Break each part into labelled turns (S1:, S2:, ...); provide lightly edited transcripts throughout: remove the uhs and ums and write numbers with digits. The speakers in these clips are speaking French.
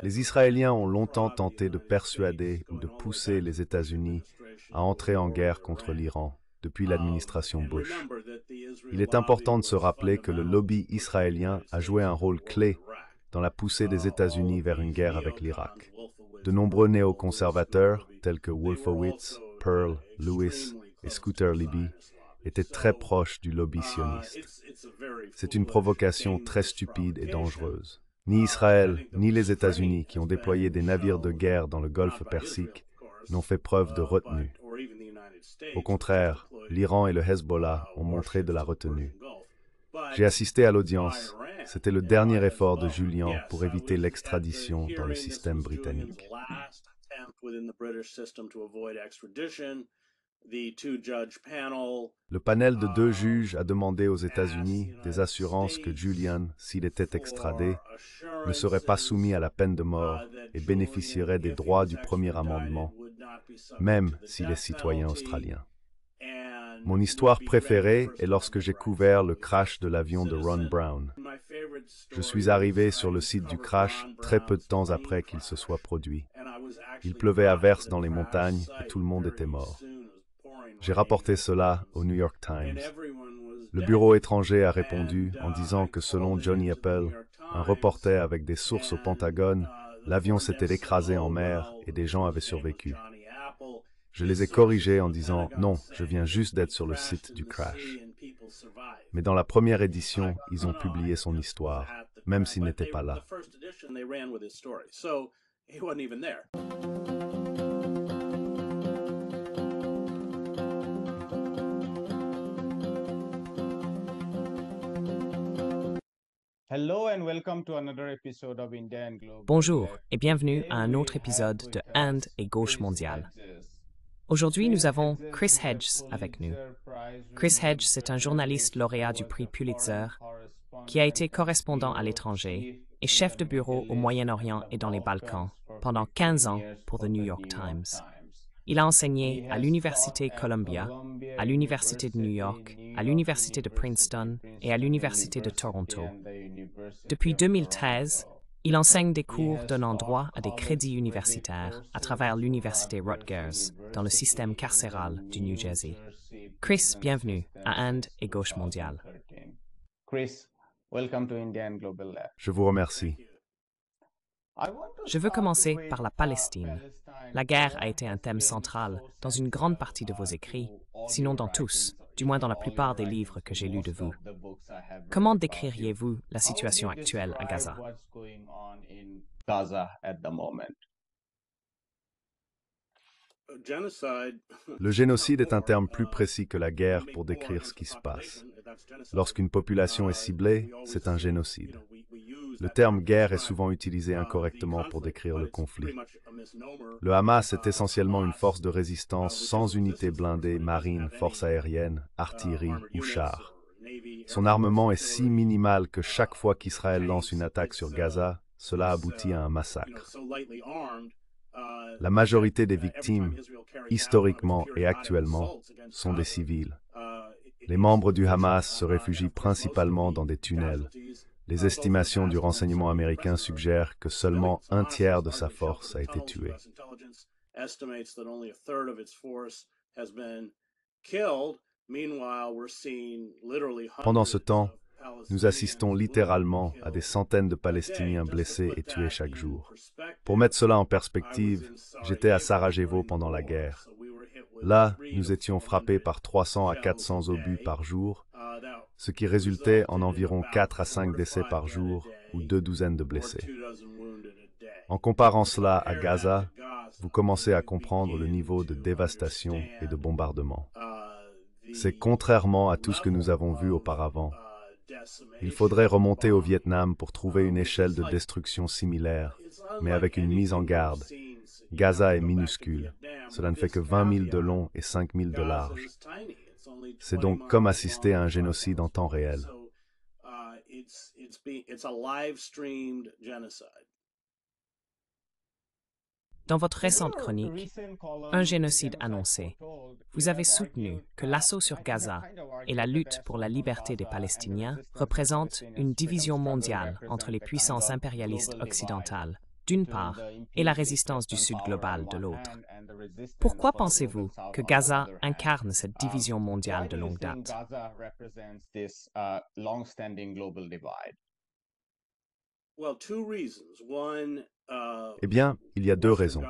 S1: Les Israéliens ont longtemps tenté de persuader ou de pousser les États-Unis à entrer en guerre contre l'Iran depuis l'administration Bush. Il est important de se rappeler que le lobby israélien a joué un rôle clé dans la poussée des États-Unis vers une guerre avec l'Irak. De nombreux néoconservateurs, tels que Wolfowitz, Pearl, Lewis et Scooter Libby, étaient très proches du lobby sioniste. C'est une provocation très stupide et dangereuse. Ni Israël, ni les États-Unis, qui ont déployé des navires de guerre dans le golfe Persique, n'ont fait preuve de retenue. Au contraire, l'Iran et le Hezbollah ont montré de la retenue. J'ai assisté à l'audience. C'était le dernier effort de Julian pour éviter l'extradition dans le système britannique. Le panel de 2 juges a demandé aux États-Unis des assurances que Julian, s'il était extradé, ne serait pas soumis à la peine de mort et bénéficierait des droits du premier amendement, même s'il est citoyen australien. Mon histoire préférée est lorsque j'ai couvert le crash de l'avion de Ron Brown. Je suis arrivé sur le site du crash très peu de temps après qu'il se soit produit. Il pleuvait à verse dans les montagnes et tout le monde était mort. J'ai rapporté cela au New York Times. Le bureau étranger a répondu en disant que selon Johnny Appel, un reporter avec des sources au Pentagone, l'avion s'était écrasé en mer et des gens avaient survécu. Je les ai corrigés en disant « Non, je viens juste d'être sur le site du crash ». Mais dans la première édition, ils ont publié son histoire, même s'il n'était pas là.
S2: Bonjour et bienvenue à un autre épisode de Inde et Gauche mondiale. Aujourd'hui, nous avons Chris Hedges avec nous. Chris Hedges est un journaliste lauréat du prix Pulitzer qui a été correspondant à l'étranger et chef de bureau au Moyen-Orient et dans les Balkans pendant 15 ans pour The New York Times. Il a enseigné à l'Université Columbia, à l'Université de New York, à l'Université de Princeton et à l'Université de Toronto. Depuis 2013, il enseigne des cours donnant droit à des crédits universitaires à travers l'Université Rutgers dans le système carcéral du New Jersey. Chris, bienvenue à Inde et Gauche mondiale.
S1: Je vous remercie.
S2: Je veux commencer par la Palestine. La guerre a été un thème central dans une grande partie de vos écrits, sinon dans tous, du moins dans la plupart des livres que j'ai lus de vous. Comment décririez-vous la situation actuelle à Gaza?
S1: Le génocide est un terme plus précis que la guerre pour décrire ce qui se passe. Lorsqu'une population est ciblée, c'est un génocide. Le terme guerre est souvent utilisé incorrectement pour décrire le conflit. Le Hamas est essentiellement une force de résistance sans unité blindée, marine, force aérienne, artillerie ou chars. Son armement est si minimal que chaque fois qu'Israël lance une attaque sur Gaza, cela aboutit à un massacre. La majorité des victimes, historiquement et actuellement, sont des civils. Les membres du Hamas se réfugient principalement dans des tunnels. Les estimations du renseignement américain suggèrent que seulement un tiers de sa force a été tué. Pendant ce temps, nous assistons littéralement à des centaines de Palestiniens blessés et tués chaque jour. Pour mettre cela en perspective, j'étais à Sarajevo pendant la guerre. Là, nous étions frappés par 300 à 400 obus par jour, ce qui résultait en environ 4 à 5 décès par jour ou 2 douzaines de blessés. En comparant cela à Gaza, vous commencez à comprendre le niveau de dévastation et de bombardement. C'est contrairement à tout ce que nous avons vu auparavant. Il faudrait remonter au Vietnam pour trouver une échelle de destruction similaire, mais avec une mise en garde. Gaza est minuscule. Cela ne fait que 20 000 de long et 5 000 de large. C'est donc comme assister à un génocide en temps réel.
S2: Dans votre récente chronique, Un génocide annoncé, vous avez soutenu que l'assaut sur Gaza et la lutte pour la liberté des Palestiniens représentent une division mondiale entre les puissances impérialistes occidentales, d'une part, et la résistance du Sud global de l'autre. Pourquoi pensez-vous que Gaza incarne cette division mondiale de longue date?
S1: Eh bien, il y a deux raisons.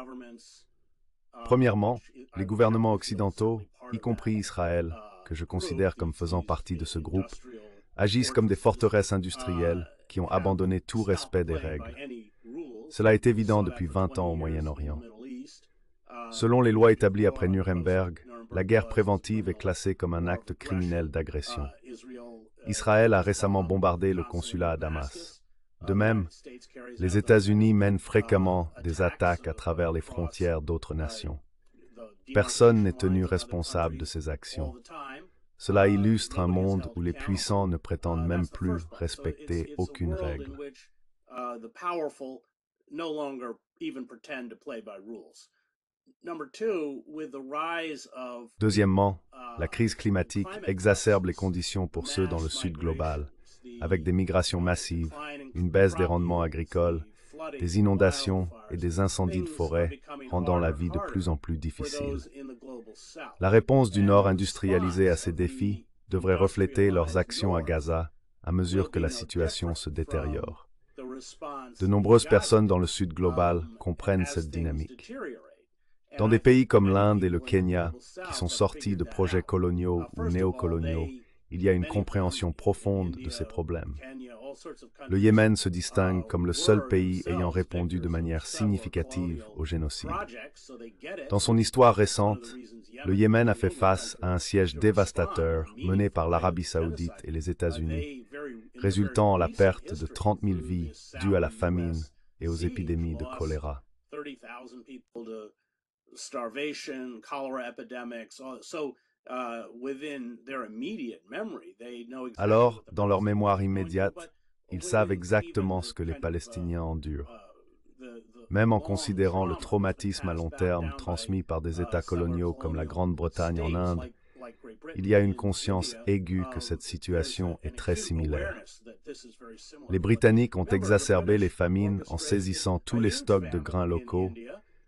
S1: Premièrement, les gouvernements occidentaux, y compris Israël, que je considère comme faisant partie de ce groupe, agissent comme des forteresses industrielles qui ont abandonné tout respect des règles. Cela est évident depuis 20 ans au Moyen-Orient. Selon les lois établies après Nuremberg, la guerre préventive est classée comme un acte criminel d'agression. Israël a récemment bombardé le consulat à Damas. De même, les États-Unis mènent fréquemment des attaques à travers les frontières d'autres nations. Personne n'est tenu responsable de ces actions. Cela illustre un monde où les puissants ne prétendent même plus respecter aucune règle. Deuxièmement, la crise climatique exacerbe les conditions pour ceux dans le Sud global, avec des migrations massives, une baisse des rendements agricoles, des inondations et des incendies de forêt, rendant la vie de plus en plus difficile. La réponse du Nord industrialisé à ces défis devrait refléter leurs actions à Gaza à mesure que la situation se détériore. De nombreuses personnes dans le Sud global comprennent cette dynamique. Dans des pays comme l'Inde et le Kenya, qui sont sortis de projets coloniaux ou néocoloniaux, il y a une compréhension profonde de ces problèmes. Le Yémen se distingue comme le seul pays ayant répondu de manière significative au génocide. Dans son histoire récente, le Yémen a fait face à un siège dévastateur mené par l'Arabie saoudite et les États-Unis, résultant en la perte de 30 000 vies dues à la famine et aux épidémies de choléra. Alors, dans leur mémoire immédiate, ils savent exactement ce que les Palestiniens endurent. Même en considérant le traumatisme à long terme transmis par des États coloniaux comme la Grande-Bretagne en Inde, il y a une conscience aiguë que cette situation est très similaire. Les Britanniques ont exacerbé les famines en saisissant tous les stocks de grains locaux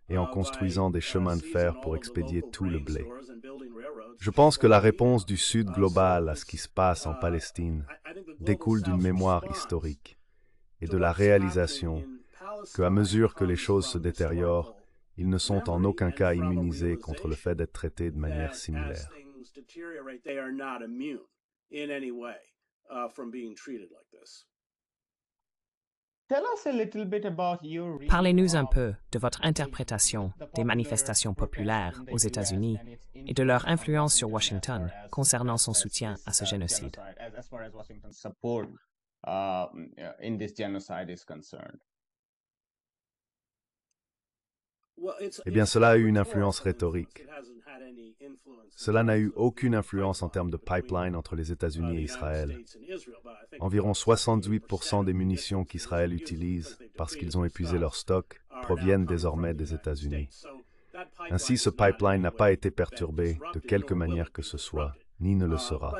S1: et en construisant des chemins de fer pour expédier tout le blé. Je pense que la réponse du Sud global à ce qui se passe en Palestine découle d'une mémoire historique et de la réalisation qu'à mesure que les choses se détériorent, ils ne sont en aucun cas immunisés contre le fait d'être traités de manière similaire.
S2: Parlez-nous un peu de votre interprétation des manifestations populaires aux États-Unis et de leur influence sur Washington concernant son soutien à ce génocide.
S1: Eh bien, cela a eu une influence rhétorique. Cela n'a eu aucune influence en termes de pipeline entre les États-Unis et Israël. Environ 78% des munitions qu'Israël utilise, parce qu'ils ont épuisé leur stock, proviennent désormais des États-Unis. Ainsi, ce pipeline n'a pas été perturbé de quelque manière que ce soit, ni ne le sera.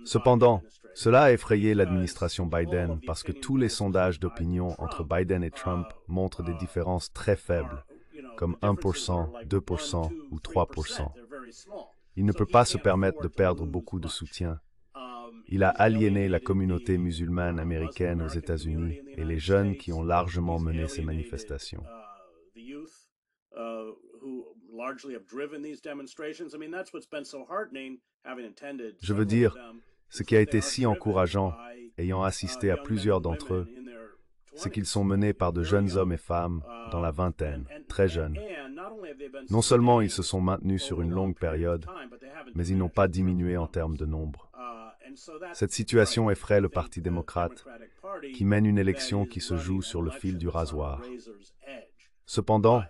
S1: Cependant, cela a effrayé l'administration Biden parce que tous les sondages d'opinion entre Biden et Trump montrent des différences très faibles, comme 1%, 2% ou 3%. Il ne peut pas se permettre de perdre beaucoup de soutien. Il a aliéné la communauté musulmane américaine aux États-Unis et les jeunes qui ont largement mené ces manifestations. Je veux dire, ce qui a été si encourageant, ayant assisté à plusieurs d'entre eux, c'est qu'ils sont menés par de jeunes hommes et femmes dans la vingtaine, très jeunes. Non seulement ils se sont maintenus sur une longue période, mais ils n'ont pas diminué en termes de nombre. Cette situation effraie le Parti démocrate, qui mène une élection qui se joue sur le fil du rasoir. Cependant,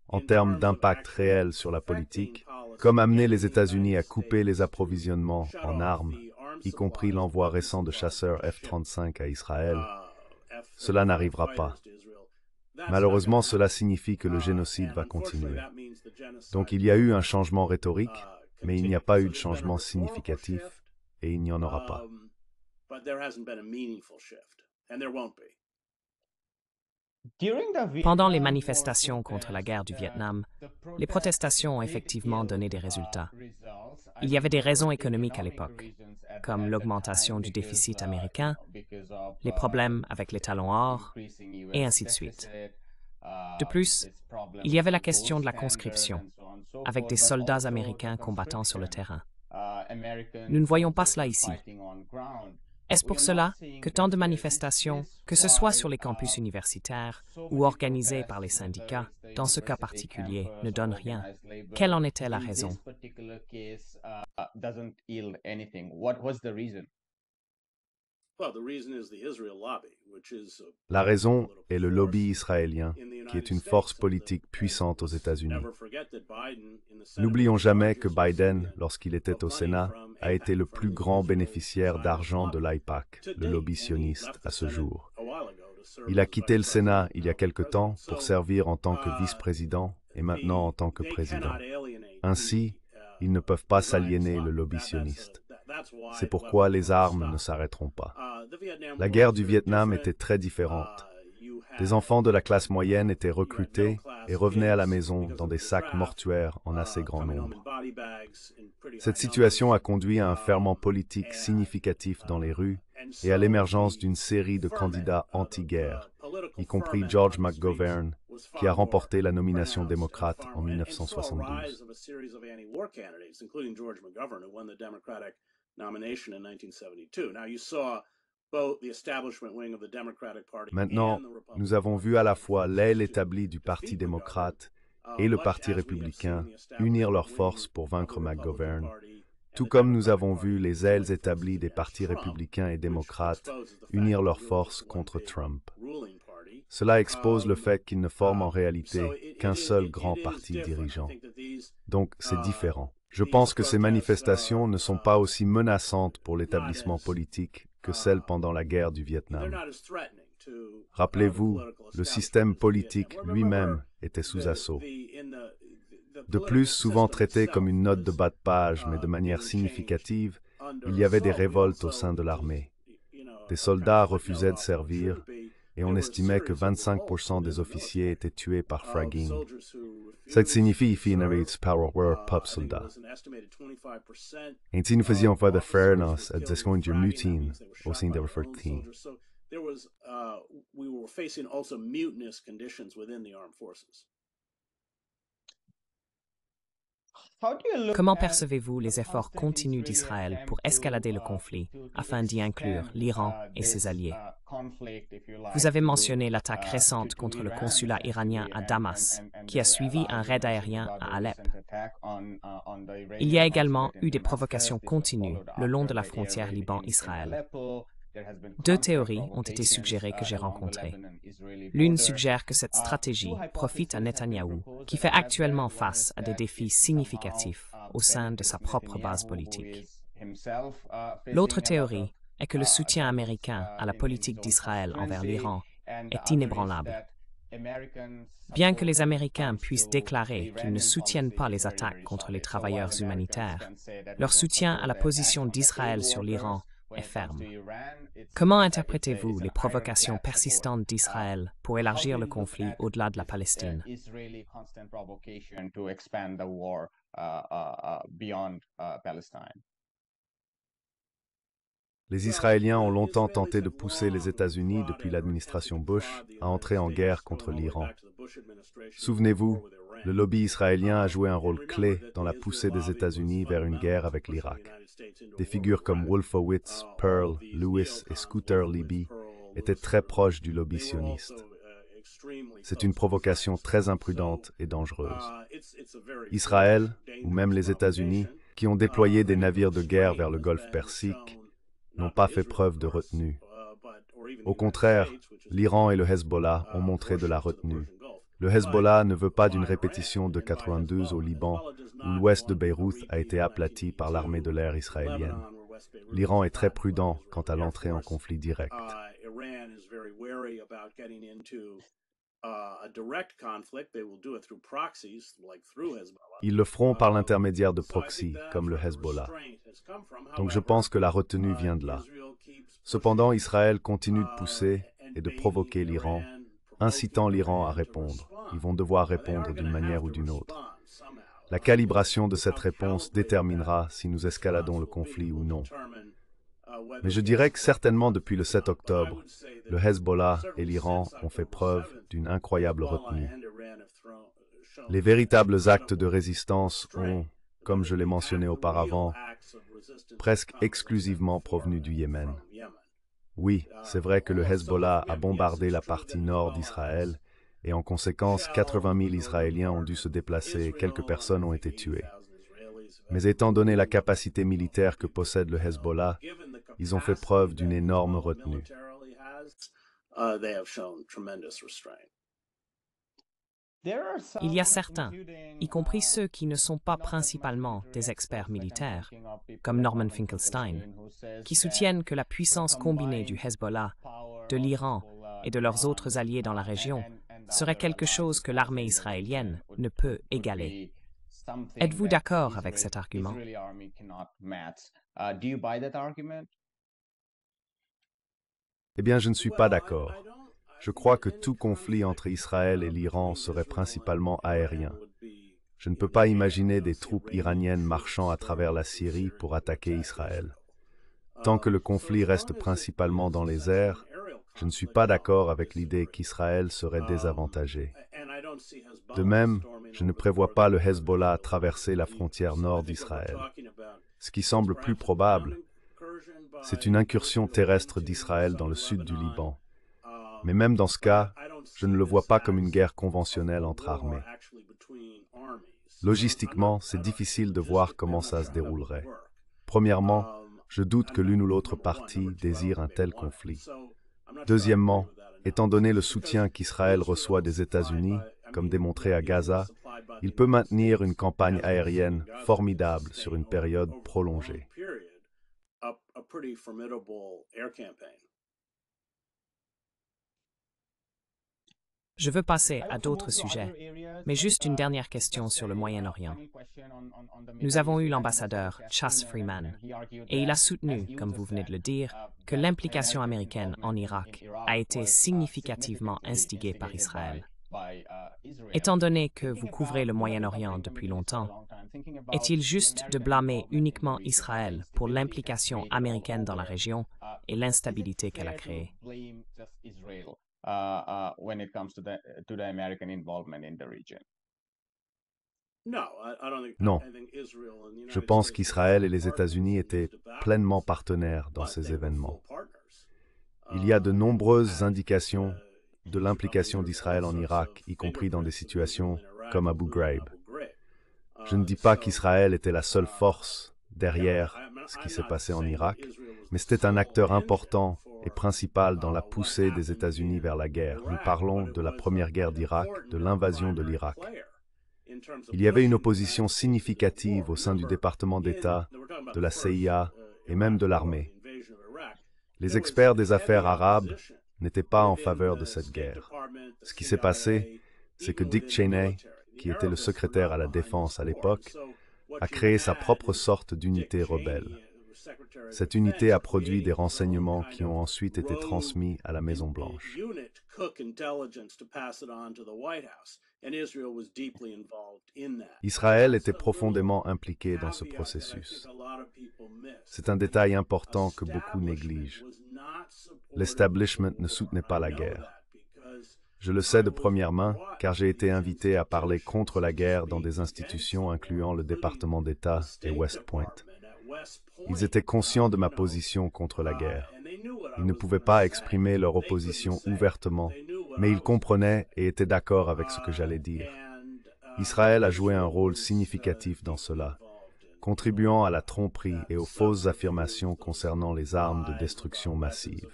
S1: en termes d'impact réel sur la politique, comme amener les États-Unis à couper les approvisionnements en armes, y compris l'envoi récent de chasseurs F-35 à Israël, cela n'arrivera pas. Malheureusement, cela signifie que le génocide va continuer. Donc il y a eu un changement rhétorique, mais il n'y a pas eu de changement significatif, et il n'y en aura pas.
S2: Pendant les manifestations contre la guerre du Vietnam, les protestations ont effectivement donné des résultats. Il y avait des raisons économiques à l'époque, comme l'augmentation du déficit américain, les problèmes avec les talons or, et ainsi de suite. De plus, il y avait la question de la conscription, avec des soldats américains combattant sur le terrain. Nous ne voyons pas cela ici. Est-ce pour cela que tant de manifestations, que ce soit sur les campus universitaires ou organisées par les syndicats, dans ce cas particulier, ne donnent rien? Quelle en était la raison?
S1: La raison est le lobby israélien, qui est une force politique puissante aux États-Unis. N'oublions jamais que Biden, lorsqu'il était au Sénat, a été le plus grand bénéficiaire d'argent de l'AIPAC, le lobby sioniste, à ce jour. Il a quitté le Sénat il y a quelque temps pour servir en tant que vice-président et maintenant en tant que président. Ainsi, ils ne peuvent pas s'aliéner le lobby sioniste. C'est pourquoi les armes ne s'arrêteront pas. La guerre du Vietnam était très différente. Des enfants de la classe moyenne étaient recrutés et revenaient à la maison dans des sacs mortuaires en assez grand nombre. Cette situation a conduit à un ferment politique significatif dans les rues et à l'émergence d'une série de candidats anti-guerre, y compris George McGovern, qui a remporté la nomination démocrate en 1972. Maintenant, nous avons vu à la fois l'aile établie du Parti démocrate et le Parti républicain unir leurs forces pour vaincre McGovern, tout comme nous avons vu les ailes établies des partis républicains et démocrates unir leurs forces contre Trump. Cela expose le fait qu'ils ne forment en réalité qu'un seul grand parti dirigeant. Donc, c'est différent. Je pense que ces manifestations ne sont pas aussi menaçantes pour l'établissement politique que celles pendant la guerre du Vietnam. Rappelez-vous, le système politique lui-même était sous assaut. De plus, souvent traité comme une note de bas de page, mais de manière significative, il y avait des révoltes au sein de l'armée. Des soldats refusaient de servir, et on estimait que 25% des officiers étaient tués par fragging. Ça signifie finirits power pub soldats. Ainsi nous faisions faire de fairness à desconduire mutine au sein de la fortune.
S2: Comment percevez-vous les efforts continus d'Israël pour escalader le conflit afin d'y inclure l'Iran et ses alliés? Vous avez mentionné l'attaque récente contre le consulat iranien à Damas, qui a suivi un raid aérien à Alep. Il y a également eu des provocations continues le long de la frontière Liban-Israël. Deux théories ont été suggérées que j'ai rencontrées. L'une suggère que cette stratégie profite à Netanyahou, qui fait actuellement face à des défis significatifs au sein de sa propre base politique. L'autre théorie est que le soutien américain à la politique d'Israël envers l'Iran est inébranlable. Bien que les Américains puissent déclarer qu'ils ne soutiennent pas les attaques contre les travailleurs humanitaires, leur soutien à la position d'Israël sur l'Iran est ferme. Comment interprétez-vous les provocations persistantes d'Israël pour élargir le conflit au-delà de la Palestine?
S1: Les Israéliens ont longtemps tenté de pousser les États-Unis depuis l'administration Bush à entrer en guerre contre l'Iran. Souvenez-vous, le lobby israélien a joué un rôle clé dans la poussée des États-Unis vers une guerre avec l'Irak. Des figures comme Wolfowitz, Pearl, Lewis et Scooter Libby étaient très proches du lobby sioniste. C'est une provocation très imprudente et dangereuse. Israël, ou même les États-Unis, qui ont déployé des navires de guerre vers le golfe Persique, n'ont pas fait preuve de retenue. Au contraire, l'Iran et le Hezbollah ont montré de la retenue. Le Hezbollah ne veut pas d'une répétition de 92 au Liban, où l'ouest de Beyrouth a été aplati par l'armée de l'air israélienne. L'Iran est très prudent quant à l'entrée en conflit direct. Ils le feront par l'intermédiaire de proxys, comme le Hezbollah. Donc je pense que la retenue vient de là. Cependant, Israël continue de pousser et de provoquer l'Iran, incitant l'Iran à répondre. Ils vont devoir répondre d'une manière ou d'une autre. La calibration de cette réponse déterminera si nous escaladons le conflit ou non. Mais je dirais que certainement depuis le 7 octobre, le Hezbollah et l'Iran ont fait preuve d'une incroyable retenue. Les véritables actes de résistance ont, comme je l'ai mentionné auparavant, presque exclusivement provenu du Yémen. Oui, c'est vrai que le Hezbollah a bombardé la partie nord d'Israël et en conséquence, 80 000 Israéliens ont dû se déplacer et quelques personnes ont été tuées. Mais étant donné la capacité militaire que possède le Hezbollah, ils ont fait preuve d'une énorme retenue.
S2: Il y a certains, y compris ceux qui ne sont pas principalement des experts militaires, comme Norman Finkelstein, qui soutiennent que la puissance combinée du Hezbollah, de l'Iran et de leurs autres alliés dans la région serait quelque chose que l'armée israélienne ne peut égaler. Êtes-vous d'accord avec cet argument?
S1: Eh bien, je ne suis pas d'accord. Je crois que tout conflit entre Israël et l'Iran serait principalement aérien. Je ne peux pas imaginer des troupes iraniennes marchant à travers la Syrie pour attaquer Israël. Tant que le conflit reste principalement dans les airs, je ne suis pas d'accord avec l'idée qu'Israël serait désavantagé. De même, je ne prévois pas le Hezbollah traverser la frontière nord d'Israël. Ce qui semble plus probable, c'est une incursion terrestre d'Israël dans le sud du Liban. Mais même dans ce cas, je ne le vois pas comme une guerre conventionnelle entre armées. Logistiquement, c'est difficile de voir comment ça se déroulerait. Premièrement, je doute que l'une ou l'autre partie désire un tel conflit. Deuxièmement, étant donné le soutien qu'Israël reçoit des États-Unis, comme démontré à Gaza, il peut maintenir une campagne aérienne formidable sur une période prolongée.
S2: Je veux passer à d'autres sujets, mais juste une dernière question sur le Moyen-Orient. Nous avons eu l'ambassadeur Chas Freeman, et il a soutenu, comme vous venez de le dire, que l'implication américaine en Irak a été significativement instigée par Israël. Étant donné que vous couvrez le Moyen-Orient depuis longtemps, est-il juste de blâmer uniquement Israël pour l'implication américaine dans la région et l'instabilité qu'elle a créée?
S3: When it comes to the American involvement in the region.
S1: Non. Je pense qu'Israël et les États-Unis étaient pleinement partenaires dans ces événements. Il y a de nombreuses indications de l'implication d'Israël en Irak, y compris dans des situations comme Abu Ghraib. Je ne dis pas qu'Israël était la seule force derrière ce qui s'est passé en Irak, mais c'était un acteur important et principal dans la poussée des États-Unis vers la guerre. Nous parlons de la première guerre d'Irak, de l'invasion de l'Irak. Il y avait une opposition significative au sein du département d'État, de la CIA et même de l'armée. Les experts des affaires arabes n'étaient pas en faveur de cette guerre. Ce qui s'est passé, c'est que Dick Cheney, qui était le secrétaire à la Défense à l'époque, a créé sa propre sorte d'unité rebelle. Cette unité a produit des renseignements qui ont ensuite été transmis à la Maison-Blanche. Israël était profondément impliqué dans ce processus. C'est un détail important que beaucoup négligent. L'establishment ne soutenait pas la guerre. Je le sais de première main, car j'ai été invité à parler contre la guerre dans des institutions incluant le département d'État et West Point. Ils étaient conscients de ma position contre la guerre. Ils ne pouvaient pas exprimer leur opposition ouvertement, mais ils comprenaient et étaient d'accord avec ce que j'allais dire. Israël a joué un rôle significatif dans cela, contribuant à la tromperie et aux fausses affirmations concernant les armes de destruction massive.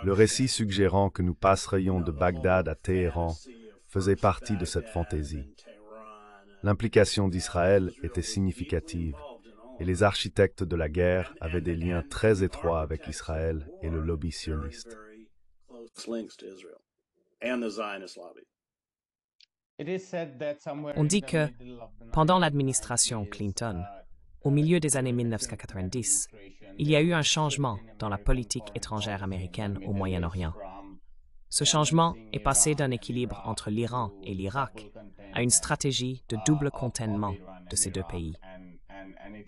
S1: Le récit suggérant que nous passerions de Bagdad à Téhéran faisait partie de cette fantaisie. L'implication d'Israël était significative, et les architectes de la guerre avaient des liens très étroits avec Israël et le lobby sioniste.
S2: On dit que, pendant l'administration Clinton, au milieu des années 1990, il y a eu un changement dans la politique étrangère américaine au Moyen-Orient. Ce changement est passé d'un équilibre entre l'Iran et l'Irak à une stratégie de double contentement de ces deux pays.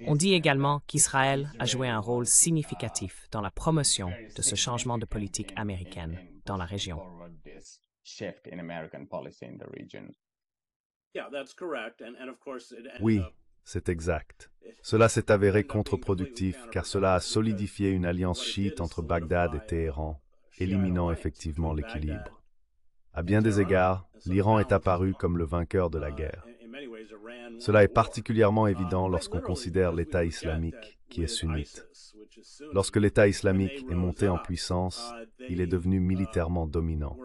S2: On dit également qu'Israël a joué un rôle significatif dans la promotion de ce changement de politique américaine dans la région.
S1: Oui, c'est exact. Cela s'est avéré contre-productif car cela a solidifié une alliance chiite entre Bagdad et Téhéran, éliminant effectivement l'équilibre. À bien des égards, l'Iran est apparu comme le vainqueur de la guerre. Cela est particulièrement évident lorsqu'on considère l'État islamique, qui est sunnite. Lorsque l'État islamique est monté en puissance, il est devenu militairement dominant.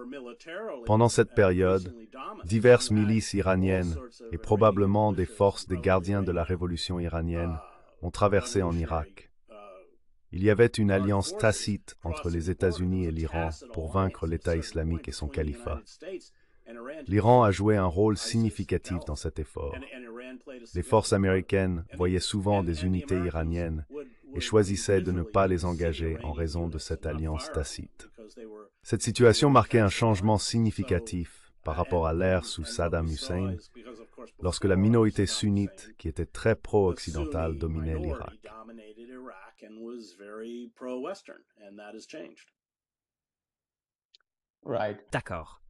S1: Pendant cette période, diverses milices iraniennes et probablement des forces des gardiens de la révolution iranienne ont traversé en Irak. Il y avait une alliance tacite entre les États-Unis et l'Iran pour vaincre l'État islamique et son califat. L'Iran a joué un rôle significatif dans cet effort. Les forces américaines voyaient souvent des unités iraniennes et choisissaient de ne pas les engager en raison de cette alliance tacite. Cette situation marquait un changement significatif par rapport à l'ère sous Saddam Hussein, lorsque la minorité sunnite, qui était très pro-occidentale, dominait l'Irak.
S2: D'accord.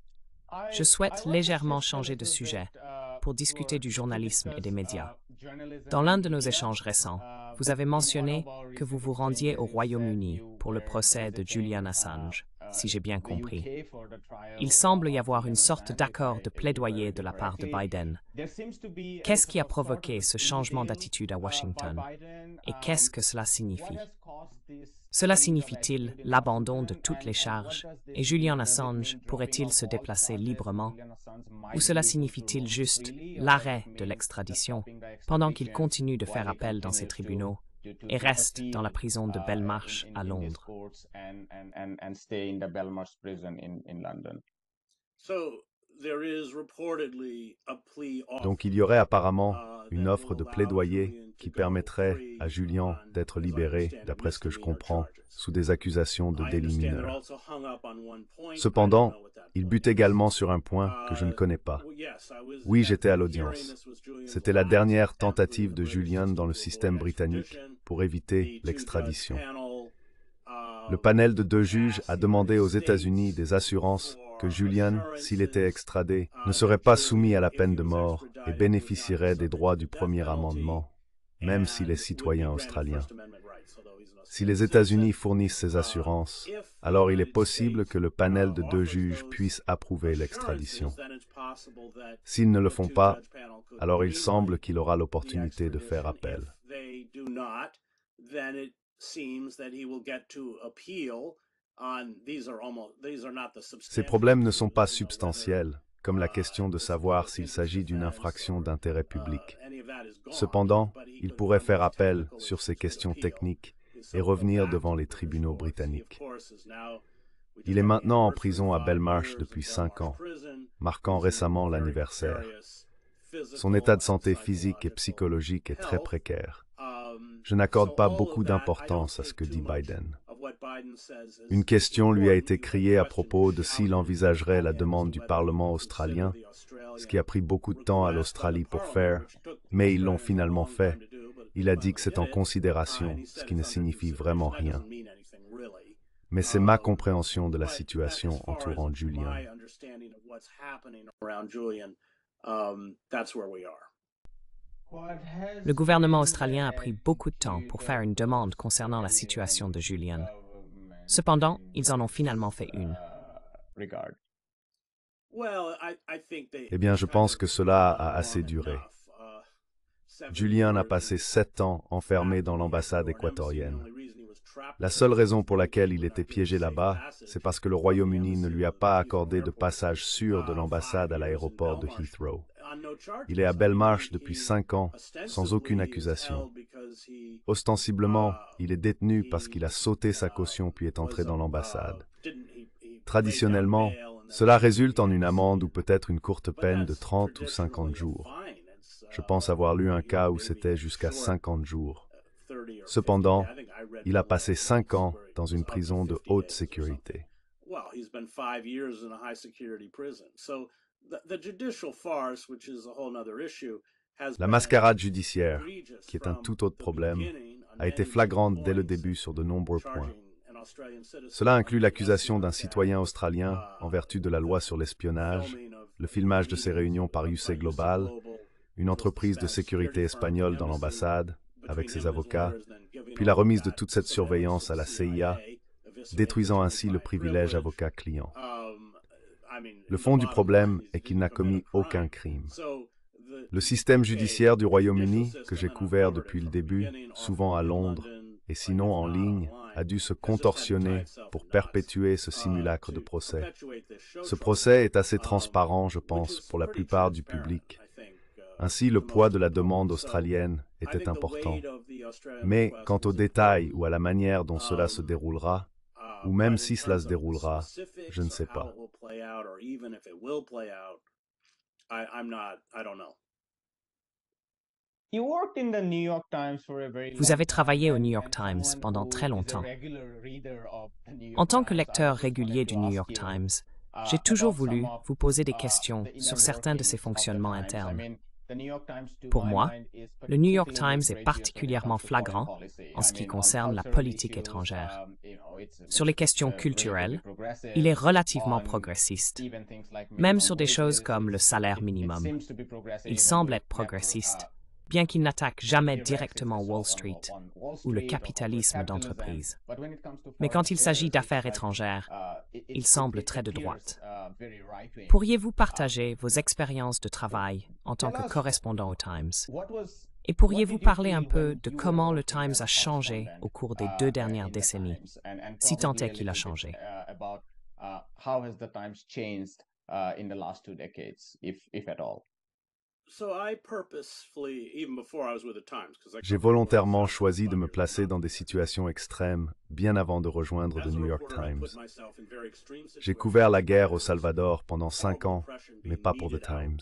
S2: Je souhaite légèrement changer de sujet pour discuter du journalisme et des médias. Dans l'un de nos échanges récents, vous avez mentionné que vous vous rendiez au Royaume-Uni pour le procès de Julian Assange, si j'ai bien compris. Il semble y avoir une sorte d'accord de plaidoyer de la part de Biden. Qu'est-ce qui a provoqué ce changement d'attitude à Washington? Et qu'est-ce que cela signifie? Cela signifie-t-il l'abandon de toutes les charges et Julian Assange pourrait-il se déplacer librement? Ou cela signifie-t-il juste l'arrêt de l'extradition pendant qu'il continue de faire appel dans ses tribunaux et reste dans la prison de Belmarsh à Londres?
S1: Donc il y aurait apparemment une offre de plaidoyer qui permettrait à Julian d'être libéré, d'après ce que je comprends, sous des accusations de délit mineur. Cependant, il bute également sur un point que je ne connais pas. Oui, j'étais à l'audience. C'était la dernière tentative de Julian dans le système britannique pour éviter l'extradition. Le panel de 2 juges a demandé aux États-Unis des assurances que Julian, s'il était extradé, ne serait pas soumis à la peine de mort et bénéficierait des droits du premier amendement, même s'il est citoyen australien. Si les États-Unis fournissent ces assurances, alors il est possible que le panel de 2 juges puisse approuver l'extradition. S'ils ne le font pas, alors il semble qu'il aura l'opportunité de faire appel. Ces problèmes ne sont pas substantiels, comme la question de savoir s'il s'agit d'une infraction d'intérêt public. Cependant, il pourrait faire appel sur ces questions techniques et revenir devant les tribunaux britanniques. Il est maintenant en prison à Belmarsh depuis 5 ans, marquant récemment l'anniversaire. Son état de santé physique et psychologique est très précaire. Je n'accorde pas beaucoup d'importance à ce que dit Biden. Une question lui a été criée à propos de s'il envisagerait la demande du Parlement australien, ce qui a pris beaucoup de temps à l'Australie pour faire, mais ils l'ont finalement fait. Il a dit que c'est en considération, ce qui ne signifie vraiment rien. Mais c'est ma compréhension de la situation entourant Julian.
S2: Le gouvernement australien a pris beaucoup de temps pour faire une demande concernant la situation de Julian. Cependant, ils en ont finalement fait une.
S1: Eh bien, je pense que cela a assez duré. Julian a passé 7 ans enfermé dans l'ambassade équatorienne. La seule raison pour laquelle il était piégé là-bas, c'est parce que le Royaume-Uni ne lui a pas accordé de passage sûr de l'ambassade à l'aéroport de Heathrow. Il est à Belmarsh depuis 5 ans, sans aucune accusation. Ostensiblement, il est détenu parce qu'il a sauté sa caution puis est entré dans l'ambassade. Traditionnellement, Cela résulte en une amende ou peut-être une courte peine de 30 ou 50 jours. Je pense avoir lu un cas où c'était jusqu'à 50 jours. Cependant, il a passé 5 ans dans une prison de haute sécurité. La mascarade judiciaire, qui est un tout autre problème, a été flagrante dès le début sur de nombreux points. Cela inclut l'accusation d'un citoyen australien en vertu de la loi sur l'espionnage, le filmage de ses réunions par UC Global, une entreprise de sécurité espagnole dans l'ambassade, avec ses avocats, puis la remise de toute cette surveillance à la CIA, détruisant ainsi le privilège avocat-client. Le fond du problème est qu'il n'a commis aucun crime. Le système judiciaire du Royaume-Uni, que j'ai couvert depuis le début, souvent à Londres, et sinon en ligne, a dû se contorsionner pour perpétuer ce simulacre de procès. Ce procès est assez transparent, je pense, pour la plupart du public. Ainsi, le poids de la demande australienne était important. Mais quant aux détails ou à la manière dont cela se déroulera, ou même si cela se déroulera, je ne sais pas.
S2: Vous avez travaillé au New York Times pendant très longtemps. En tant que lecteur régulier du New York Times, j'ai toujours voulu vous poser des questions sur certains de ses fonctionnements internes. Pour moi, le New York Times est particulièrement flagrant en ce qui concerne la politique étrangère. Sur les questions culturelles, il est relativement progressiste. Même sur des choses comme le salaire minimum, il semble être progressiste, bien qu'il n'attaque jamais directement Wall Street ou le capitalisme d'entreprise. Mais quand il s'agit d'affaires étrangères, il semble très de droite. Pourriez-vous partager vos expériences de travail en tant que correspondant au Times? Et pourriez-vous parler un peu de comment le Times a changé au cours des 2 dernières décennies, si tant est qu'il a changé?
S1: J'ai volontairement choisi de me placer dans des situations extrêmes bien avant de rejoindre The New York Times. J'ai couvert la guerre au Salvador pendant 5 ans, mais pas pour The Times.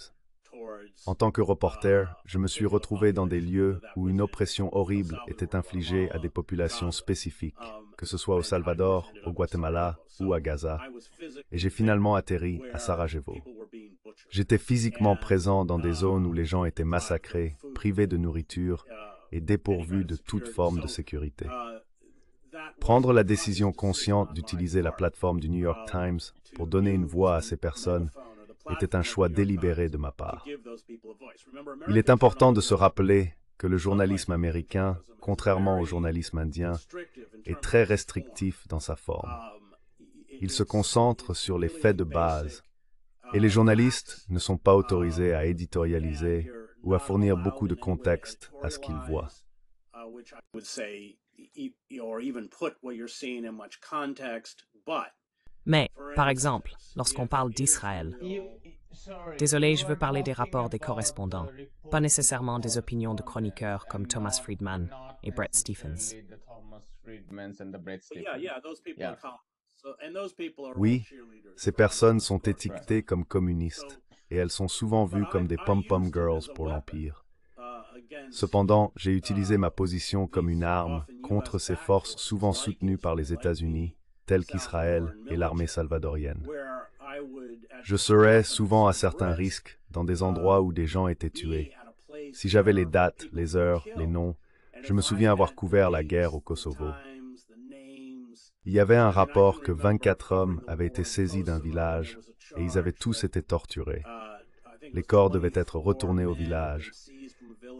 S1: En tant que reporter, je me suis retrouvé dans des lieux où une oppression horrible était infligée à des populations spécifiques, que ce soit au Salvador, au Guatemala ou à Gaza, et j'ai finalement atterri à Sarajevo. J'étais physiquement présent dans des zones où les gens étaient massacrés, privés de nourriture et dépourvus de toute forme de sécurité. Prendre la décision consciente d'utiliser la plateforme du New York Times pour donner une voix à ces personnes était un choix délibéré de ma part. Il est important de se rappeler que le journalisme américain, contrairement au journalisme indien, est très restrictif dans sa forme. Il se concentre sur les faits de base, et les journalistes ne sont pas autorisés à éditorialiser ou à fournir beaucoup de contexte à ce qu'ils voient.
S2: Mais, par exemple, lorsqu'on parle d'Israël, désolé, je veux parler des rapports des correspondants, pas nécessairement des opinions de chroniqueurs comme Thomas Friedman et Bret Stephens.
S1: Oui, ces personnes sont étiquetées comme communistes, et elles sont souvent vues comme des pom-pom girls pour l'Empire. Cependant, j'ai utilisé ma position comme une arme contre ces forces souvent soutenues par les États-Unis, telles qu'Israël et l'armée salvadorienne. Je serais souvent à certains risques dans des endroits où des gens étaient tués. Si j'avais les dates, les heures, les noms, je me souviens avoir couvert la guerre au Kosovo. Il y avait un rapport que 24 hommes avaient été saisis d'un village et ils avaient tous été torturés. Les corps devaient être retournés au village.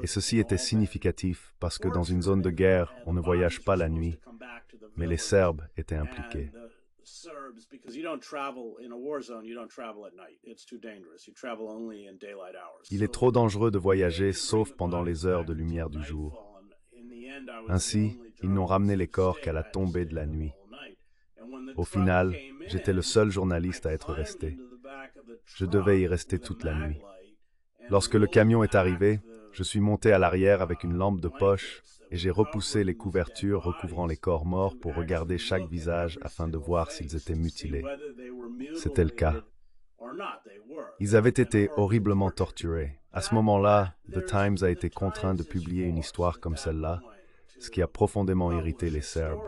S1: Et ceci était significatif parce que dans une zone de guerre, on ne voyage pas la nuit, mais les Serbes étaient impliqués. Il est trop dangereux de voyager sauf pendant les heures de lumière du jour. Ainsi, ils n'ont ramené les corps qu'à la tombée de la nuit. Au final, j'étais le seul journaliste à être resté. Je devais y rester toute la nuit. Lorsque le camion est arrivé, je suis monté à l'arrière avec une lampe de poche et j'ai repoussé les couvertures recouvrant les corps morts pour regarder chaque visage afin de voir s'ils étaient mutilés. C'était le cas. Ils avaient été horriblement torturés. À ce moment-là, The Times a été contraint de publier une histoire comme celle-là, ce qui a profondément irrité les Serbes.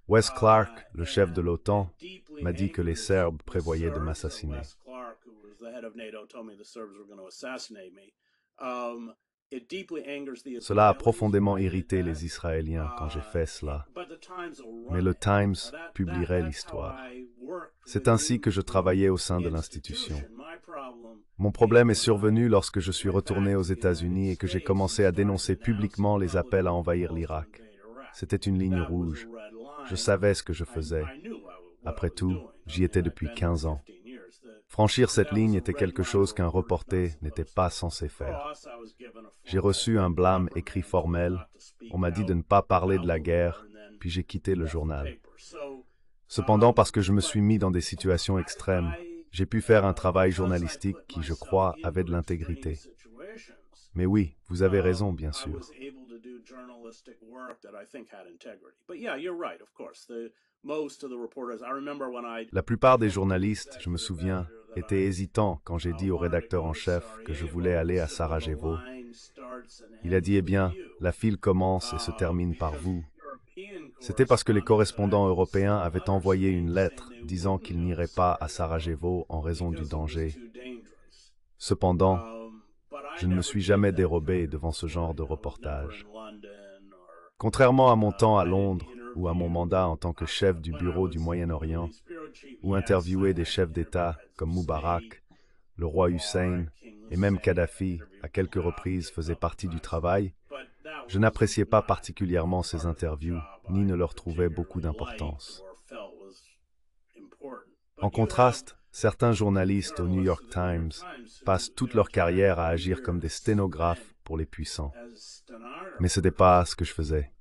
S1: Wes Clark, le chef de l'OTAN, m'a dit que les Serbes prévoyaient de m'assassiner. Cela a profondément irrité les Israéliens quand j'ai fait cela. Mais le Times publierait l'histoire. C'est ainsi que je travaillais au sein de l'institution. Mon problème est survenu lorsque je suis retourné aux États-Unis et que j'ai commencé à dénoncer publiquement les appels à envahir l'Irak. C'était une ligne rouge. Je savais ce que je faisais. Après tout, j'y étais depuis 15 ans. Franchir cette ligne était quelque chose qu'un reporter n'était pas censé faire. J'ai reçu un blâme écrit formel, on m'a dit de ne pas parler de la guerre, puis j'ai quitté le journal. Cependant, parce que je me suis mis dans des situations extrêmes, j'ai pu faire un travail journalistique qui, je crois, avait de l'intégrité. Mais oui, vous avez raison, bien sûr. La plupart des journalistes, je me souviens, étaient hésitants quand j'ai dit au rédacteur en chef que je voulais aller à Sarajevo. Il a dit, eh bien, la file commence et se termine par vous. C'était parce que les correspondants européens avaient envoyé une lettre disant qu'ils n'iraient pas à Sarajevo en raison du danger. Cependant, je ne me suis jamais dérobé devant ce genre de reportage. Contrairement à mon temps à Londres ou à mon mandat en tant que chef du bureau du Moyen-Orient, ou interviewer des chefs d'État comme Moubarak, le roi Hussein et même Kadhafi à quelques reprises faisaient partie du travail, je n'appréciais pas particulièrement ces interviews, ni ne leur trouvais beaucoup d'importance. En contraste, certains journalistes au New York Times passent toute leur carrière à agir comme des sténographes pour les puissants. Mais ce n'était pas ce que je faisais.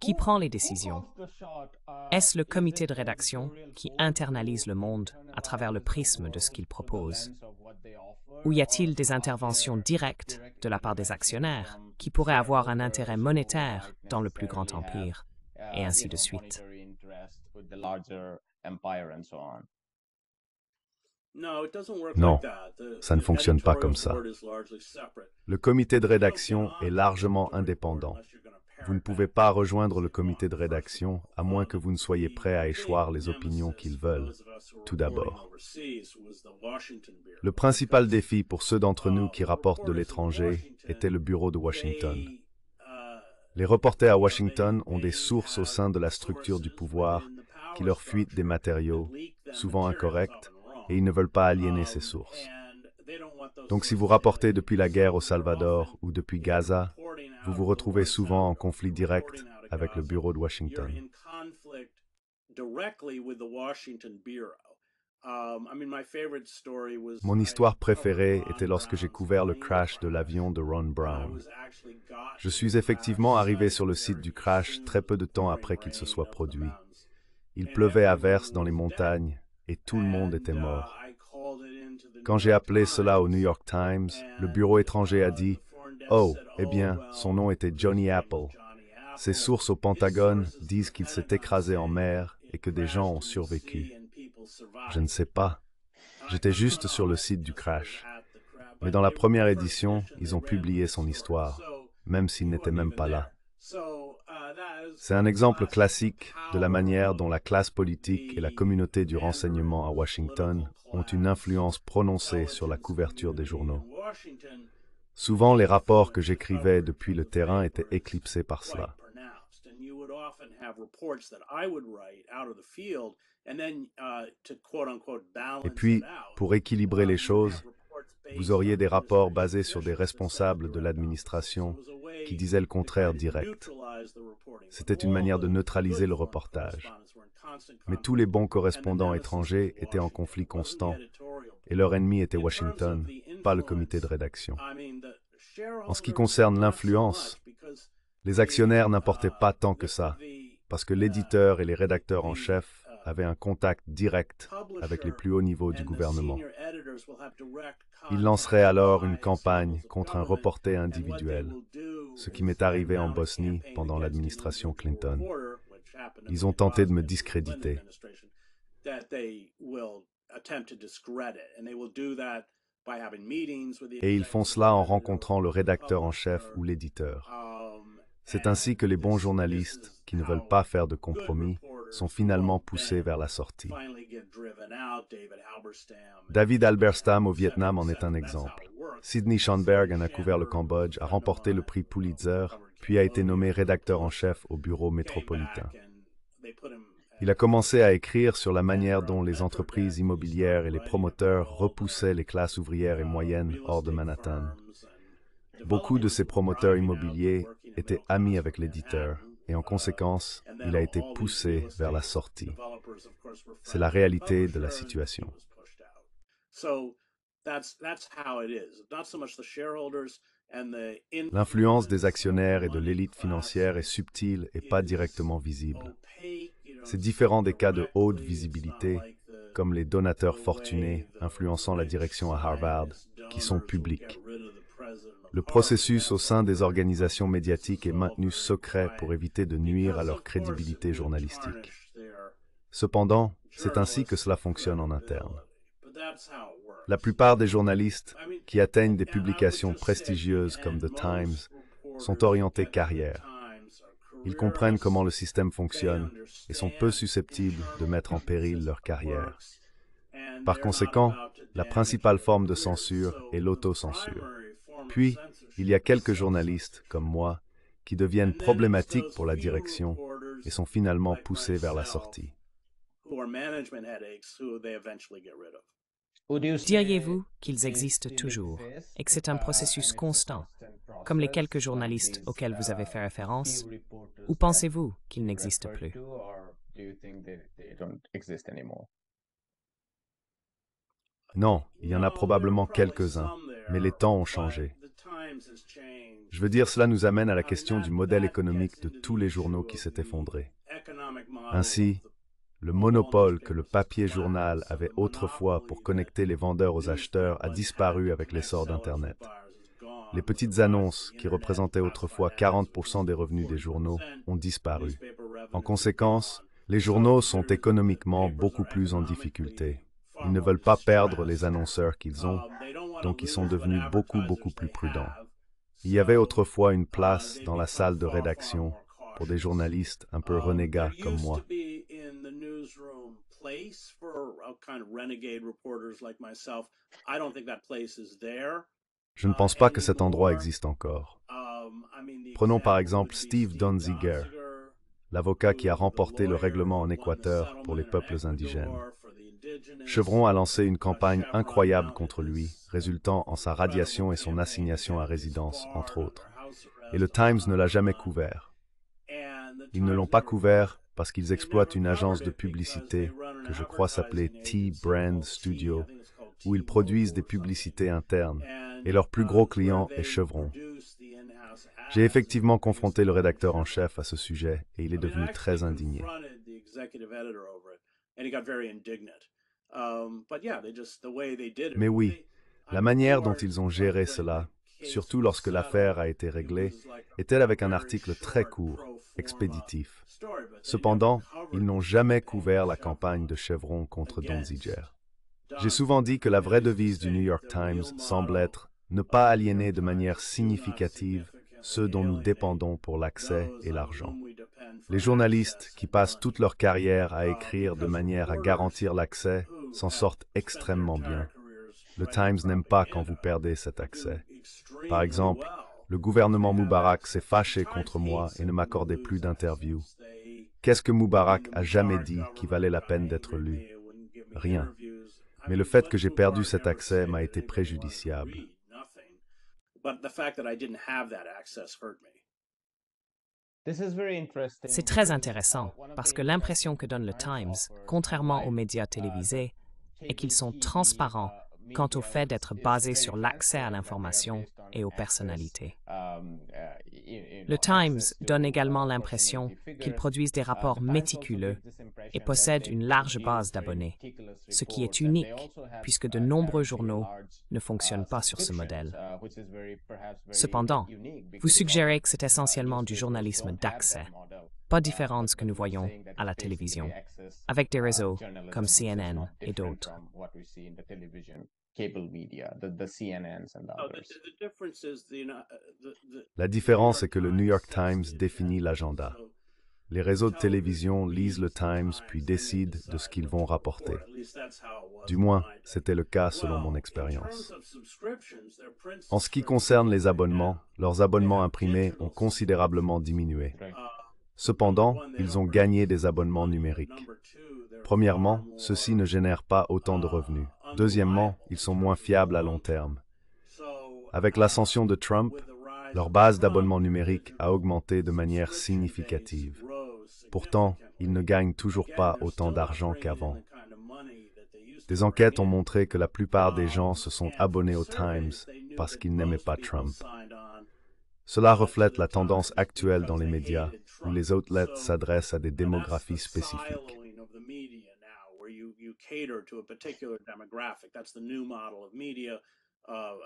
S2: Qui prend les décisions? Est-ce le comité de rédaction qui internalise le monde à travers le prisme de ce qu'il propose? Ou y a-t-il des interventions directes de la part des actionnaires qui pourraient avoir un intérêt monétaire dans le plus grand empire, et ainsi de suite?
S1: Non, ça ne fonctionne pas comme ça. Le comité de rédaction est largement indépendant. Vous ne pouvez pas rejoindre le comité de rédaction à moins que vous ne soyez prêt à échoir les opinions qu'ils veulent, tout d'abord. Le principal défi pour ceux d'entre nous qui rapportent de l'étranger était le bureau de Washington. Les reporters à Washington ont des sources au sein de la structure du pouvoir qui leur fuitent des matériaux, souvent incorrects, et ils ne veulent pas aliéner ces sources. Donc si vous rapportez depuis la guerre au Salvador ou depuis Gaza, vous vous retrouvez souvent en conflit direct avec le bureau de Washington. Mon histoire préférée était lorsque j'ai couvert le crash de l'avion de Ron Brown. Je suis effectivement arrivé sur le site du crash très peu de temps après qu'il se soit produit. Il pleuvait à verse dans les montagnes et tout le monde était mort. Quand j'ai appelé cela au New York Times, le bureau étranger a dit « Oh, eh bien, son nom était Johnny Apple. Ses sources au Pentagone disent qu'il s'est écrasé en mer et que des gens ont survécu. » Je ne sais pas. J'étais juste sur le site du crash. Mais dans la première édition, ils ont publié son histoire, même s'il n'était même pas là. C'est un exemple classique de la manière dont la classe politique et la communauté du renseignement à Washington ont une influence prononcée sur la couverture des journaux. Souvent, les rapports que j'écrivais depuis le terrain étaient éclipsés par cela. Et puis, pour équilibrer les choses, vous auriez des rapports basés sur des responsables de l'administration qui disaient le contraire direct. C'était une manière de neutraliser le reportage. Mais tous les bons correspondants étrangers étaient en conflit constant, et leur ennemi était Washington, pas le comité de rédaction. En ce qui concerne l'influence, les actionnaires n'importaient pas tant que ça, parce que l'éditeur et les rédacteurs en chef avaient un contact direct avec les plus hauts niveaux du gouvernement. Ils lanceraient alors une campagne contre un reporter individuel, ce qui m'est arrivé en Bosnie pendant l'administration Clinton. Ils ont tenté de me discréditer. Et ils font cela en rencontrant le rédacteur en chef ou l'éditeur. C'est ainsi que les bons journalistes, qui ne veulent pas faire de compromis, sont finalement poussés vers la sortie. David Halberstam au Vietnam en est un exemple. Sidney Schanberg en a couvert le Cambodge, a remporté le prix Pulitzer, puis a été nommé rédacteur en chef au bureau métropolitain. Il a commencé à écrire sur la manière dont les entreprises immobilières et les promoteurs repoussaient les classes ouvrières et moyennes hors de Manhattan. Beaucoup de ces promoteurs immobiliers étaient amis avec l'éditeur, et en conséquence, il a été poussé vers la sortie. C'est la réalité de la situation. L'influence des actionnaires et de l'élite financière est subtile et pas directement visible. C'est différent des cas de haute visibilité, comme les donateurs fortunés influençant la direction à Harvard, qui sont publics. Le processus au sein des organisations médiatiques est maintenu secret pour éviter de nuire à leur crédibilité journalistique. Cependant, c'est ainsi que cela fonctionne en interne. La plupart des journalistes qui atteignent des publications prestigieuses comme The Times sont orientés carrière. Ils comprennent comment le système fonctionne et sont peu susceptibles de mettre en péril leur carrière. Par conséquent, la principale forme de censure est l'autocensure. Puis, il y a quelques journalistes, comme moi, qui deviennent problématiques pour la direction et sont finalement poussés vers la sortie.
S2: Diriez-vous qu'ils existent toujours et que c'est un processus constant, comme les quelques journalistes auxquels vous avez fait référence, ou pensez-vous qu'ils n'existent plus?
S1: Non, il y en a probablement quelques-uns, mais les temps ont changé. Je veux dire, cela nous amène à la question du modèle économique de tous les journaux qui s'est effondré. Ainsi, le monopole que le papier journal avait autrefois pour connecter les vendeurs aux acheteurs a disparu avec l'essor d'Internet. Les petites annonces, qui représentaient autrefois 40% des revenus des journaux, ont disparu. En conséquence, les journaux sont économiquement beaucoup plus en difficulté. Ils ne veulent pas perdre les annonceurs qu'ils ont, donc ils sont devenus beaucoup plus prudents. Il y avait autrefois une place dans la salle de rédaction pour des journalistes un peu renégats comme moi. Je ne pense pas que cet endroit existe encore. Prenons par exemple Steve Donziger, l'avocat qui a remporté le règlement en Équateur pour les peuples indigènes. Chevron a lancé une campagne incroyable contre lui, résultant en sa radiation et son assignation à résidence, entre autres. Et le Times ne l'a jamais couvert. Ils ne l'ont pas couvert parce qu'ils exploitent une agence de publicité que je crois s'appeler T-Brand Studio, où ils produisent des publicités internes, et leur plus gros client est Chevron. J'ai effectivement confronté le rédacteur en chef à ce sujet, et il est devenu très indigné. Mais oui, la manière dont ils ont géré cela, surtout lorsque l'affaire a été réglée, est-elle avec un article très court, expéditif. Cependant, ils n'ont jamais couvert la campagne de Chevron contre Donziger. J'ai souvent dit que la vraie devise du New York Times semble être « ne pas aliéner de manière significative ceux dont nous dépendons pour l'accès et l'argent ». Les journalistes qui passent toute leur carrière à écrire de manière à garantir l'accès s'en sortent extrêmement bien. Le Times n'aime pas quand vous perdez cet accès. Par exemple, le gouvernement Moubarak s'est fâché contre moi et ne m'accordait plus d'interviews. Qu'est-ce que Moubarak a jamais dit qui valait la peine d'être lu? Rien. Mais le fait que j'ai perdu cet accès m'a été préjudiciable.
S2: C'est très intéressant parce que l'impression que donne le Times, contrairement aux médias télévisés, est qu'ils sont transparents quant au fait d'être basés sur l'accès à l'information et aux personnalités. Le Times donne également l'impression qu'ils produisent des rapports méticuleux et possèdent une large base d'abonnés, ce qui est unique puisque de nombreux journaux ne fonctionnent pas sur ce modèle. Cependant, vous suggérez que c'est essentiellement du journalisme d'accès. pas différent de ce que nous voyons à la télévision, avec des réseaux comme CNN et d'autres.
S1: La différence est que le New York Times définit l'agenda. Les réseaux de télévision lisent le Times puis décident de ce qu'ils vont rapporter. Du moins, c'était le cas selon mon expérience. En ce qui concerne les abonnements, leurs abonnements imprimés ont considérablement diminué. Cependant, ils ont gagné des abonnements numériques. Premièrement, ceux-ci ne génèrent pas autant de revenus. Deuxièmement, ils sont moins fiables à long terme. Avec l'ascension de Trump, leur base d'abonnements numériques a augmenté de manière significative. Pourtant, ils ne gagnent toujours pas autant d'argent qu'avant. Des enquêtes ont montré que la plupart des gens se sont abonnés au Times parce qu'ils n'aimaient pas Trump. Cela reflète la tendance actuelle dans les médias, où les outlets s'adressent à des démographies spécifiques.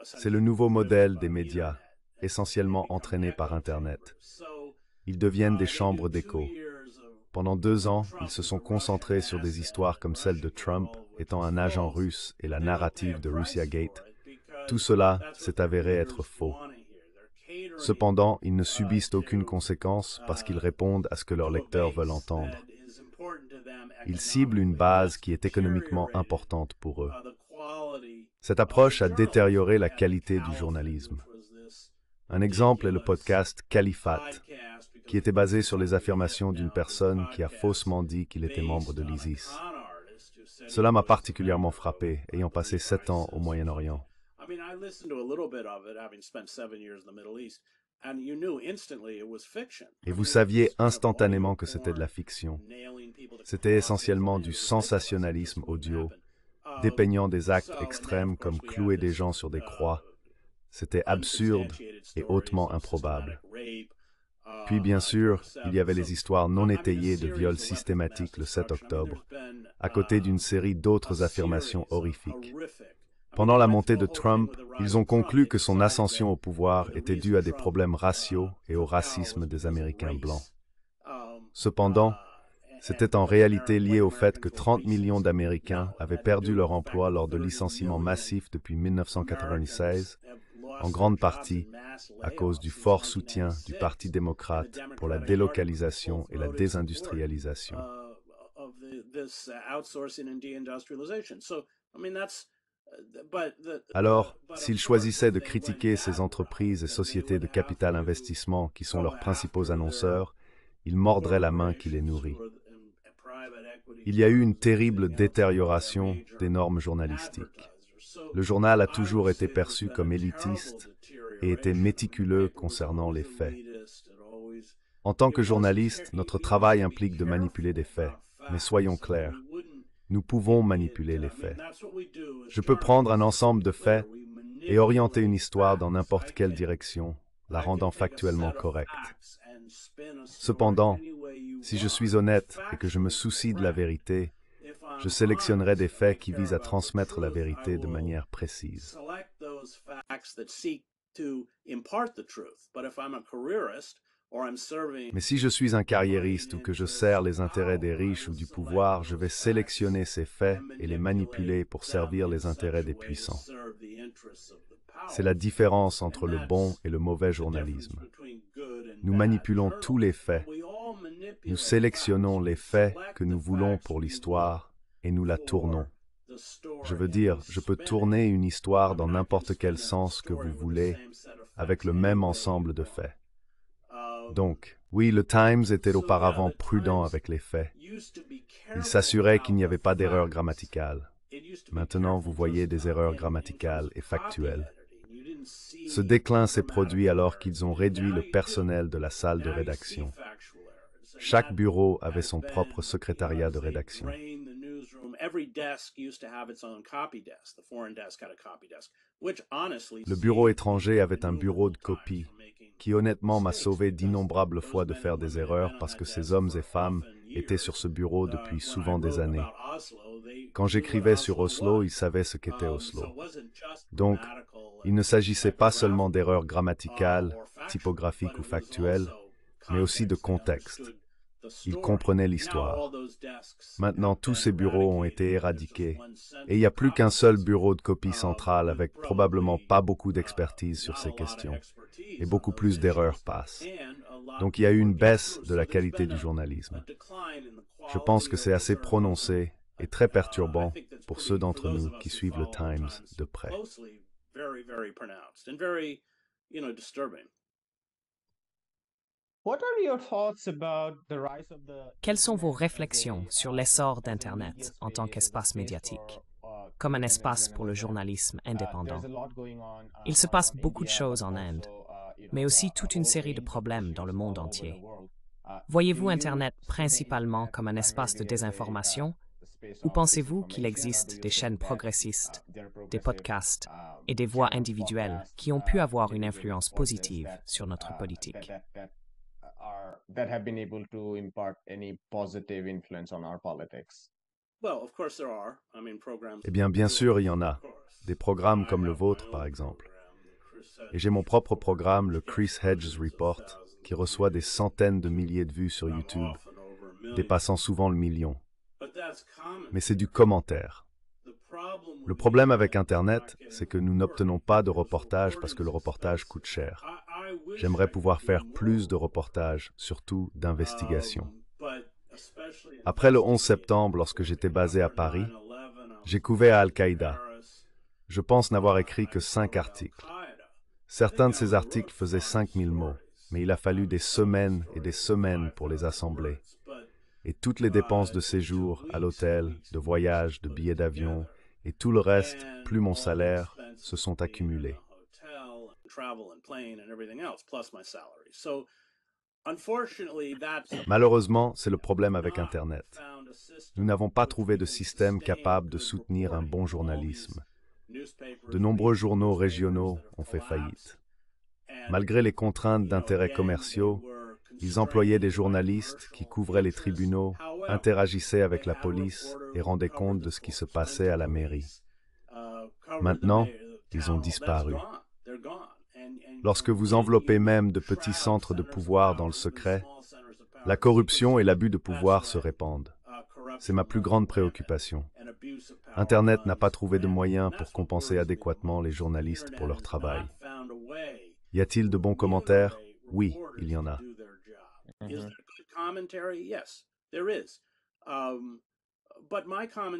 S1: C'est le nouveau modèle des médias, essentiellement entraînés par Internet. Ils deviennent des chambres d'écho. Pendant 2 ans, ils se sont concentrés sur des histoires comme celle de Trump étant un agent russe et la narrative de Russiagate. Tout cela s'est avéré être faux. Cependant, ils ne subissent aucune conséquence parce qu'ils répondent à ce que leurs lecteurs veulent entendre. Ils ciblent une base qui est économiquement importante pour eux. Cette approche a détérioré la qualité du journalisme. Un exemple est le podcast Califat, qui était basé sur les affirmations d'une personne qui a faussement dit qu'il était membre de l'ISIS. Cela m'a particulièrement frappé, ayant passé 7 ans au Moyen-Orient. Et vous saviez instantanément que c'était de la fiction. C'était essentiellement du sensationnalisme audio, dépeignant des actes extrêmes comme clouer des gens sur des croix. C'était absurde et hautement improbable. Puis bien sûr, il y avait les histoires non étayées de viols systématiques le 7 octobre, à côté d'une série d'autres affirmations horrifiques. Pendant la montée de Trump, ils ont conclu que son ascension au pouvoir était due à des problèmes raciaux et au racisme des Américains blancs. Cependant, c'était en réalité lié au fait que 30 millions d'Américains avaient perdu leur emploi lors de licenciements massifs depuis 1996, en grande partie à cause du fort soutien du Parti démocrate pour la délocalisation et la désindustrialisation. Alors, s'ils choisissaient de critiquer ces entreprises et sociétés de capital investissement qui sont leurs principaux annonceurs, ils mordraient la main qui les nourrit. Il y a eu une terrible détérioration des normes journalistiques. Le journal a toujours été perçu comme élitiste et était méticuleux concernant les faits. En tant que journaliste, notre travail implique de manipuler des faits, mais soyons clairs, nous pouvons manipuler les faits. Je peux prendre un ensemble de faits et orienter une histoire dans n'importe quelle direction, la rendant factuellement correcte. Cependant, si je suis honnête et que je me soucie de la vérité, je sélectionnerai des faits qui visent à transmettre la vérité de manière précise. Mais si je suis un carriériste ou que je sers les intérêts des riches ou du pouvoir, je vais sélectionner ces faits et les manipuler pour servir les intérêts des puissants. C'est la différence entre le bon et le mauvais journalisme. Nous manipulons tous les faits. Nous sélectionnons les faits que nous voulons pour l'histoire et nous la tournons. Je veux dire, je peux tourner une histoire dans n'importe quel sens que vous voulez, avec le même ensemble de faits. Donc, oui, le Times était auparavant prudent avec les faits. Il s'assurait qu'il n'y avait pas d'erreurs grammaticales. Maintenant, vous voyez des erreurs grammaticales et factuelles. Ce déclin s'est produit alors qu'ils ont réduit le personnel de la salle de rédaction. Chaque bureau avait son propre secrétariat de rédaction. Le bureau étranger avait un bureau de copie, qui honnêtement m'a sauvé d'innombrables fois de faire des erreurs parce que ces hommes et femmes étaient sur ce bureau depuis souvent des années. Quand j'écrivais sur Oslo, ils savaient ce qu'était Oslo. Donc, il ne s'agissait pas seulement d'erreurs grammaticales, typographiques ou factuelles, mais aussi de contexte. Ils comprenaient l'histoire. Maintenant, tous ces bureaux ont été éradiqués et il n'y a plus qu'un seul bureau de copie centrale avec probablement pas beaucoup d'expertise sur ces questions et beaucoup plus d'erreurs passent. Donc il y a eu une baisse de la qualité du journalisme. Je pense que c'est assez prononcé et très perturbant pour ceux d'entre nous qui suivent le Times de près.
S2: Quelles sont vos réflexions sur l'essor d'Internet en tant qu'espace médiatique, comme un espace pour le journalisme indépendant? Il se passe beaucoup de choses en Inde, mais aussi toute une série de problèmes dans le monde entier. Voyez-vous Internet principalement comme un espace de désinformation, ou pensez-vous qu'il existe des chaînes progressistes, des podcasts et des voix individuelles qui ont pu avoir une influence positive sur notre politique?
S3: That have been able to impart any positive influence on our politics?
S1: Eh bien sûr, il y en a. Des programmes comme le vôtre, par exemple. Et j'ai mon propre programme, le Chris Hedges Report, qui reçoit des centaines de milliers de vues sur YouTube, dépassant souvent le million. Mais c'est du commentaire. Le problème avec Internet, c'est que nous n'obtenons pas de reportages parce que le reportage coûte cher. J'aimerais pouvoir faire plus de reportages, surtout d'investigation. Après le 11 septembre, lorsque j'étais basé à Paris, j'ai couvert Al-Qaïda. Je pense n'avoir écrit que 5 articles. Certains de ces articles faisaient 5000 mots, mais il a fallu des semaines et des semaines pour les assembler. Et toutes les dépenses de séjour, à l'hôtel, de voyage, de billets d'avion, et tout le reste, plus mon salaire, se sont accumulés. Malheureusement, c'est le problème avec Internet. Nous n'avons pas trouvé de système capable de soutenir un bon journalisme. De nombreux journaux régionaux ont fait faillite. Malgré les contraintes d'intérêts commerciaux, ils employaient des journalistes qui couvraient les tribunaux, interagissaient avec la police et rendaient compte de ce qui se passait à la mairie. Maintenant, ils ont disparu. Lorsque vous enveloppez même de petits centres de pouvoir dans le secret, la corruption et l'abus de pouvoir se répandent. C'est ma plus grande préoccupation. Internet n'a pas trouvé de moyens pour compenser adéquatement les journalistes pour leur travail. Y a-t-il de bons commentaires? Oui, il y en a.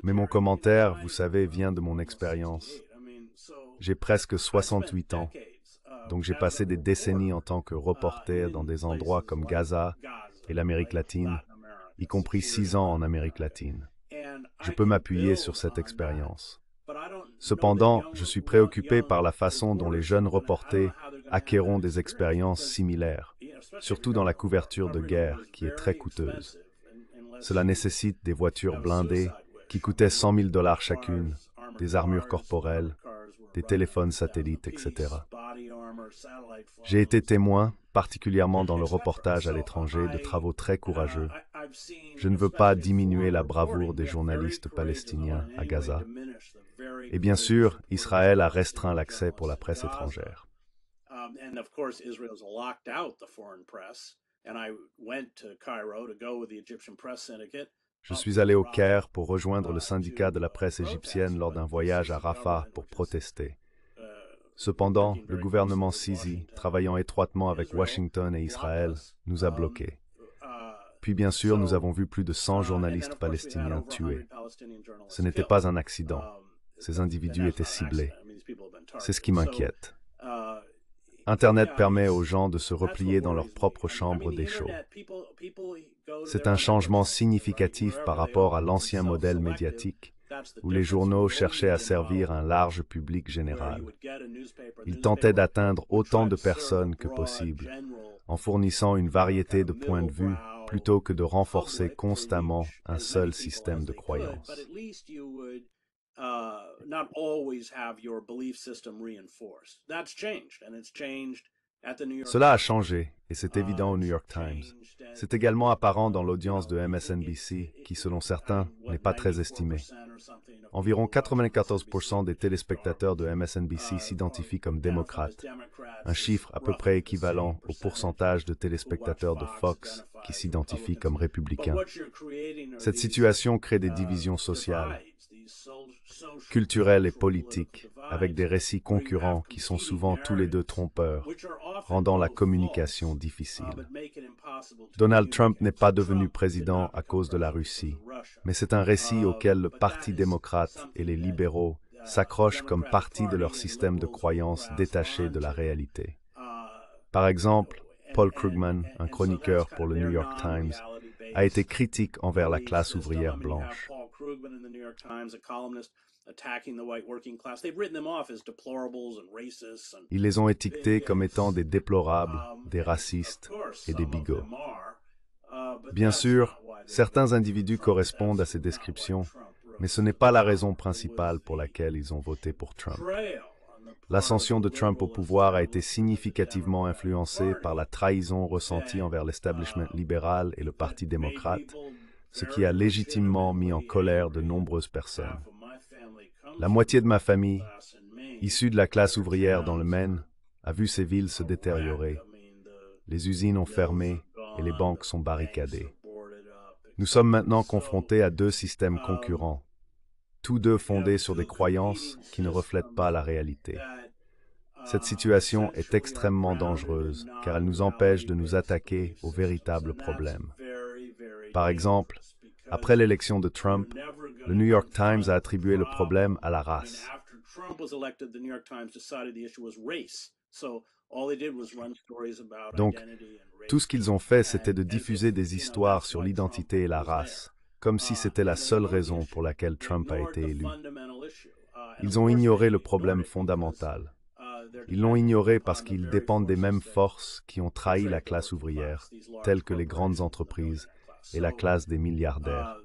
S1: Mais mon commentaire, vous savez, vient de mon expérience. J'ai presque 68 ans, donc j'ai passé des décennies en tant que reporter dans des endroits comme Gaza et l'Amérique latine, y compris 6 ans en Amérique latine. Je peux m'appuyer sur cette expérience. Cependant, je suis préoccupé par la façon dont les jeunes reporters acquerront des expériences similaires, surtout dans la couverture de guerre, qui est très coûteuse. Cela nécessite des voitures blindées qui coûtaient 100 000 $ chacune, des armures corporelles, des téléphones satellites, etc. J'ai été témoin, particulièrement dans le reportage à l'étranger, de travaux très courageux. Je ne veux pas diminuer la bravoure des journalistes palestiniens à Gaza. Et bien sûr, Israël a restreint l'accès pour la presse étrangère. Je suis allé au Caire pour rejoindre le syndicat de la presse égyptienne lors d'un voyage à Rafah pour protester. Cependant, le gouvernement Sisi, travaillant étroitement avec Washington et Israël, nous a bloqués. Puis bien sûr, nous avons vu plus de 100 journalistes palestiniens tués. Ce n'était pas un accident. Ces individus étaient ciblés. C'est ce qui m'inquiète. Internet permet aux gens de se replier dans leur propre chambre d'échaud. C'est un changement significatif par rapport à l'ancien modèle médiatique, où les journaux cherchaient à servir un large public général. Ils tentaient d'atteindre autant de personnes que possible, en fournissant une variété de points de vue, plutôt que de renforcer constamment un seul système de croyance. Cela a changé, et c'est évident au New York Times. C'est également apparent dans l'audience de MSNBC, qui, selon certains, n'est pas très estimée. Environ 94% des téléspectateurs de MSNBC s'identifient comme démocrates, un chiffre à peu près équivalent au pourcentage de téléspectateurs de Fox qui s'identifient comme républicains. Cette situation crée des divisions sociales, culturelles et politiques, avec des récits concurrents qui sont souvent tous les deux trompeurs, rendant la communication difficile. Donald Trump n'est pas devenu président à cause de la Russie, mais c'est un récit auquel le Parti démocrate et les libéraux s'accrochent comme partie de leur système de croyances détaché de la réalité. Par exemple, Paul Krugman, un chroniqueur pour le New York Times, a été critique envers la classe ouvrière blanche. Ils les ont étiquetés comme étant des déplorables, des racistes et des bigots. Bien sûr, certains individus correspondent à ces descriptions, mais ce n'est pas la raison principale pour laquelle ils ont voté pour Trump. L'ascension de Trump au pouvoir a été significativement influencée par la trahison ressentie envers l'establishment libéral et le Parti démocrate, ce qui a légitimement mis en colère de nombreuses personnes. La moitié de ma famille, issue de la classe ouvrière dans le Maine, a vu ces villes se détériorer. Les usines ont fermé et les banques sont barricadées. Nous sommes maintenant confrontés à deux systèmes concurrents, tous deux fondés sur des croyances qui ne reflètent pas la réalité. Cette situation est extrêmement dangereuse car elle nous empêche de nous attaquer aux véritables problèmes. Par exemple, après l'élection de Trump, le New York Times a attribué le problème à la race. Donc, tout ce qu'ils ont fait, c'était de diffuser des histoires sur l'identité et la race, comme si c'était la seule raison pour laquelle Trump a été élu. Ils ont ignoré le problème fondamental. Ils l'ont ignoré parce qu'ils dépendent des mêmes forces qui ont trahi la classe ouvrière, telles que les grandes entreprises et la classe des milliardaires.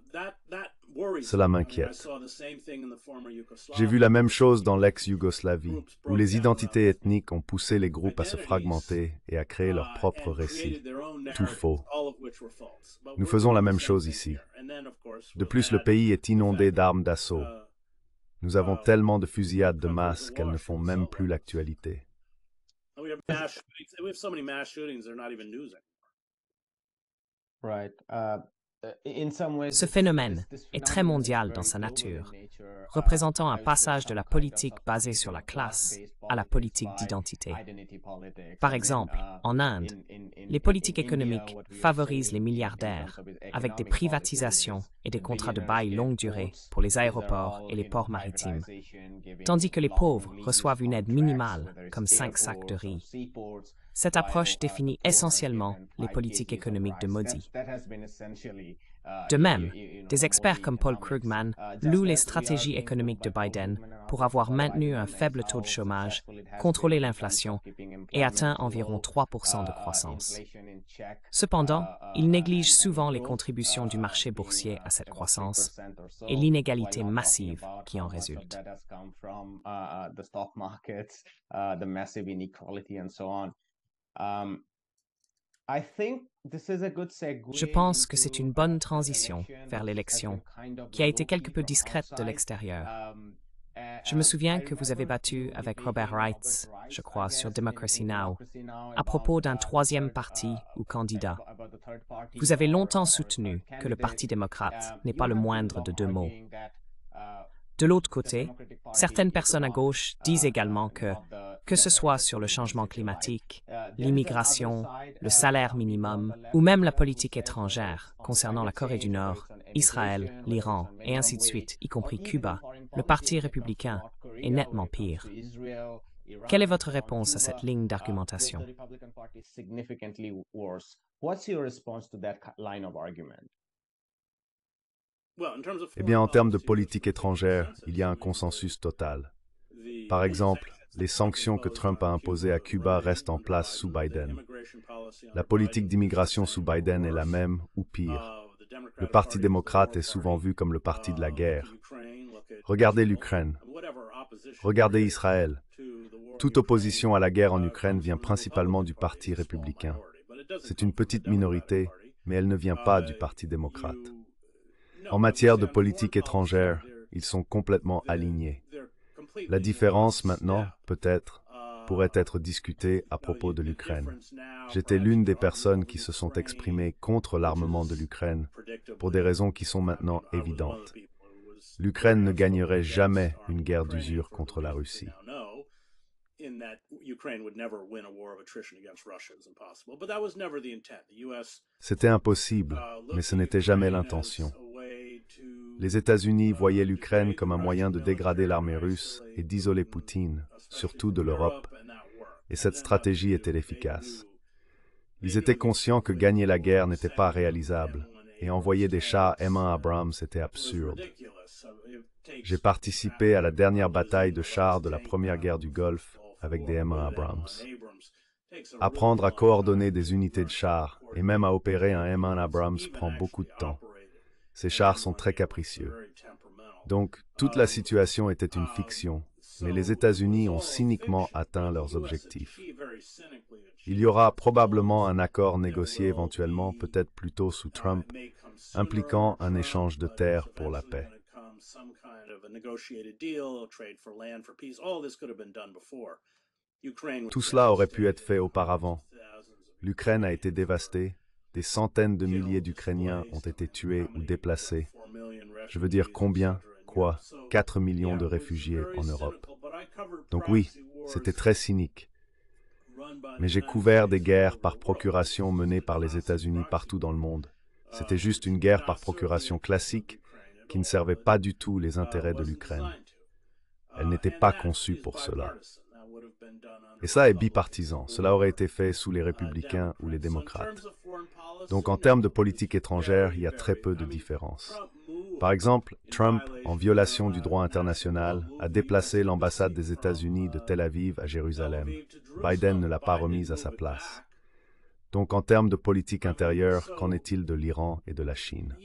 S1: Cela m'inquiète. J'ai vu la même chose dans l'ex-Yougoslavie, où les identités ethniques ont poussé les groupes à se fragmenter et à créer leurs propres récits, tout faux. Nous faisons la même chose ici. De plus, le pays est inondé d'armes d'assaut. Nous avons tellement de fusillades de masse qu'elles ne font même plus l'actualité.
S2: Ce phénomène est très mondial dans sa nature, représentant un passage de la politique basée sur la classe à la politique d'identité. Par exemple, en Inde, les politiques économiques favorisent les milliardaires avec des privatisations et des contrats de bail longue durée pour les aéroports et les ports maritimes, tandis que les pauvres reçoivent une aide minimale comme 5 sacs de riz. Cette approche définit essentiellement les politiques économiques de Modi. De même, des experts comme Paul Krugman louent les stratégies économiques de Biden pour avoir maintenu un faible taux de chômage, contrôlé l'inflation et atteint environ 3% de croissance. Cependant, ils négligent souvent les contributions du marché boursier à cette croissance et l'inégalité massive qui en résulte. Je pense que c'est une bonne transition vers l'élection, qui a été quelque peu discrète de l'extérieur. Je me souviens que vous avez battu avec Robert Reitz, je crois, sur Democracy Now!, à propos d'un troisième parti ou candidat. Vous avez longtemps soutenu que le Parti démocrate n'est pas le moindre de deux mots. De l'autre côté, certaines personnes à gauche disent également que ce soit sur le changement climatique, l'immigration, le salaire minimum ou même la politique étrangère concernant la Corée du Nord, Israël, l'Iran et ainsi de suite, y compris Cuba, le Parti républicain est nettement pire. Quelle est votre réponse à cette ligne d'argumentation?
S1: Eh bien, en termes de politique étrangère, il y a un consensus total. Par exemple, les sanctions que Trump a imposées à Cuba restent en place sous Biden. La politique d'immigration sous Biden est la même ou pire. Le Parti démocrate est souvent vu comme le parti de la guerre. Regardez l'Ukraine. Regardez Israël. Toute opposition à la guerre en Ukraine vient principalement du Parti républicain. C'est une petite minorité, mais elle ne vient pas du Parti démocrate. En matière de politique étrangère, ils sont complètement alignés. La différence maintenant, peut-être, pourrait être discutée à propos de l'Ukraine. J'étais l'une des personnes qui se sont exprimées contre l'armement de l'Ukraine pour des raisons qui sont maintenant évidentes. L'Ukraine ne gagnerait jamais une guerre d'usure contre la Russie. C'était impossible, mais ce n'était jamais l'intention. Les États-Unis voyaient l'Ukraine comme un moyen de dégrader l'armée russe et d'isoler Poutine, surtout de l'Europe, et cette stratégie était efficace. Ils étaient conscients que gagner la guerre n'était pas réalisable, et envoyer des chars M1 Abrams était absurde. J'ai participé à la dernière bataille de chars de la première guerre du Golfe avec des M1 Abrams. Apprendre à coordonner des unités de chars et même à opérer un M1 Abrams prend beaucoup de temps. Ces chars sont très capricieux. Donc, toute la situation était une fiction, mais les États-Unis ont cyniquement atteint leurs objectifs. Il y aura probablement un accord négocié éventuellement, peut-être plutôt sous Trump, impliquant un échange de terres pour la paix. Tout cela aurait pu être fait auparavant. L'Ukraine a été dévastée, des centaines de milliers d'Ukrainiens ont été tués ou déplacés. Je veux dire combien? Quoi? 4 millions de réfugiés en Europe. Donc oui, c'était très cynique. Mais j'ai couvert des guerres par procuration menées par les États-Unis partout dans le monde. C'était juste une guerre par procuration classique qui ne servait pas du tout les intérêts de l'Ukraine. Elle n'était pas conçue pour cela. Et ça est bipartisan. Cela aurait été fait sous les républicains ou les démocrates. Donc en termes de politique étrangère, il y a très peu de différence. Par exemple, Trump, en violation du droit international, a déplacé l'ambassade des États-Unis de Tel Aviv à Jérusalem. Biden ne l'a pas remise à sa place. Donc en termes de politique intérieure, qu'en est-il de l'Iran et de la Chine?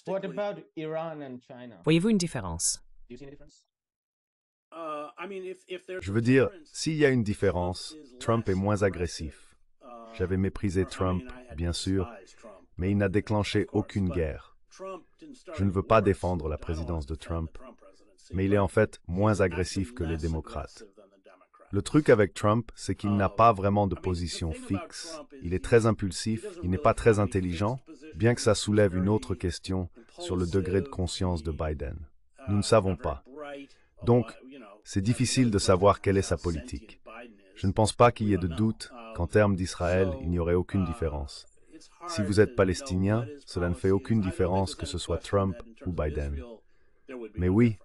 S3: What about Iran and China?
S2: Voyez-vous une différence?
S3: Do you see any difference?
S1: Je veux dire, s'il y a une différence, Trump est moins agressif. J'avais méprisé Trump, bien sûr, mais il n'a déclenché aucune guerre. Je ne veux pas défendre la présidence de Trump, mais il est en fait moins agressif que les démocrates. Le truc avec Trump, c'est qu'il n'a pas vraiment de position fixe. Il est très impulsif, il n'est pas très intelligent, bien que ça soulève une autre question sur le degré de conscience de Biden. Nous ne savons pas. Donc, c'est difficile de savoir quelle est sa politique. Je ne pense pas qu'il y ait de doute qu'en termes d'Israël, il n'y aurait aucune différence. Si vous êtes palestinien, cela ne fait aucune différence que ce soit Trump ou Biden. Mais oui,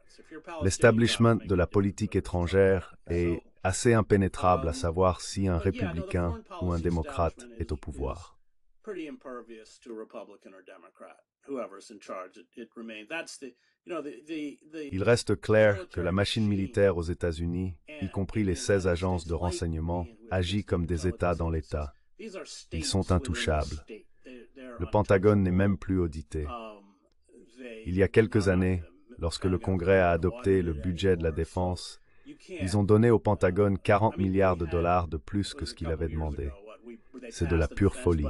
S1: l'establishment de la politique étrangère est assez impénétrable à savoir si un républicain ou un démocrate est au pouvoir. Il reste clair que la machine militaire aux États-Unis, y compris les 16 agences de renseignement, agit comme des États dans l'État. Ils sont intouchables. Le Pentagone n'est même plus audité. Il y a quelques années, lorsque le Congrès a adopté le budget de la défense, ils ont donné au Pentagone 40 milliards de dollars de plus que ce qu'il avait demandé. C'est de la pure folie.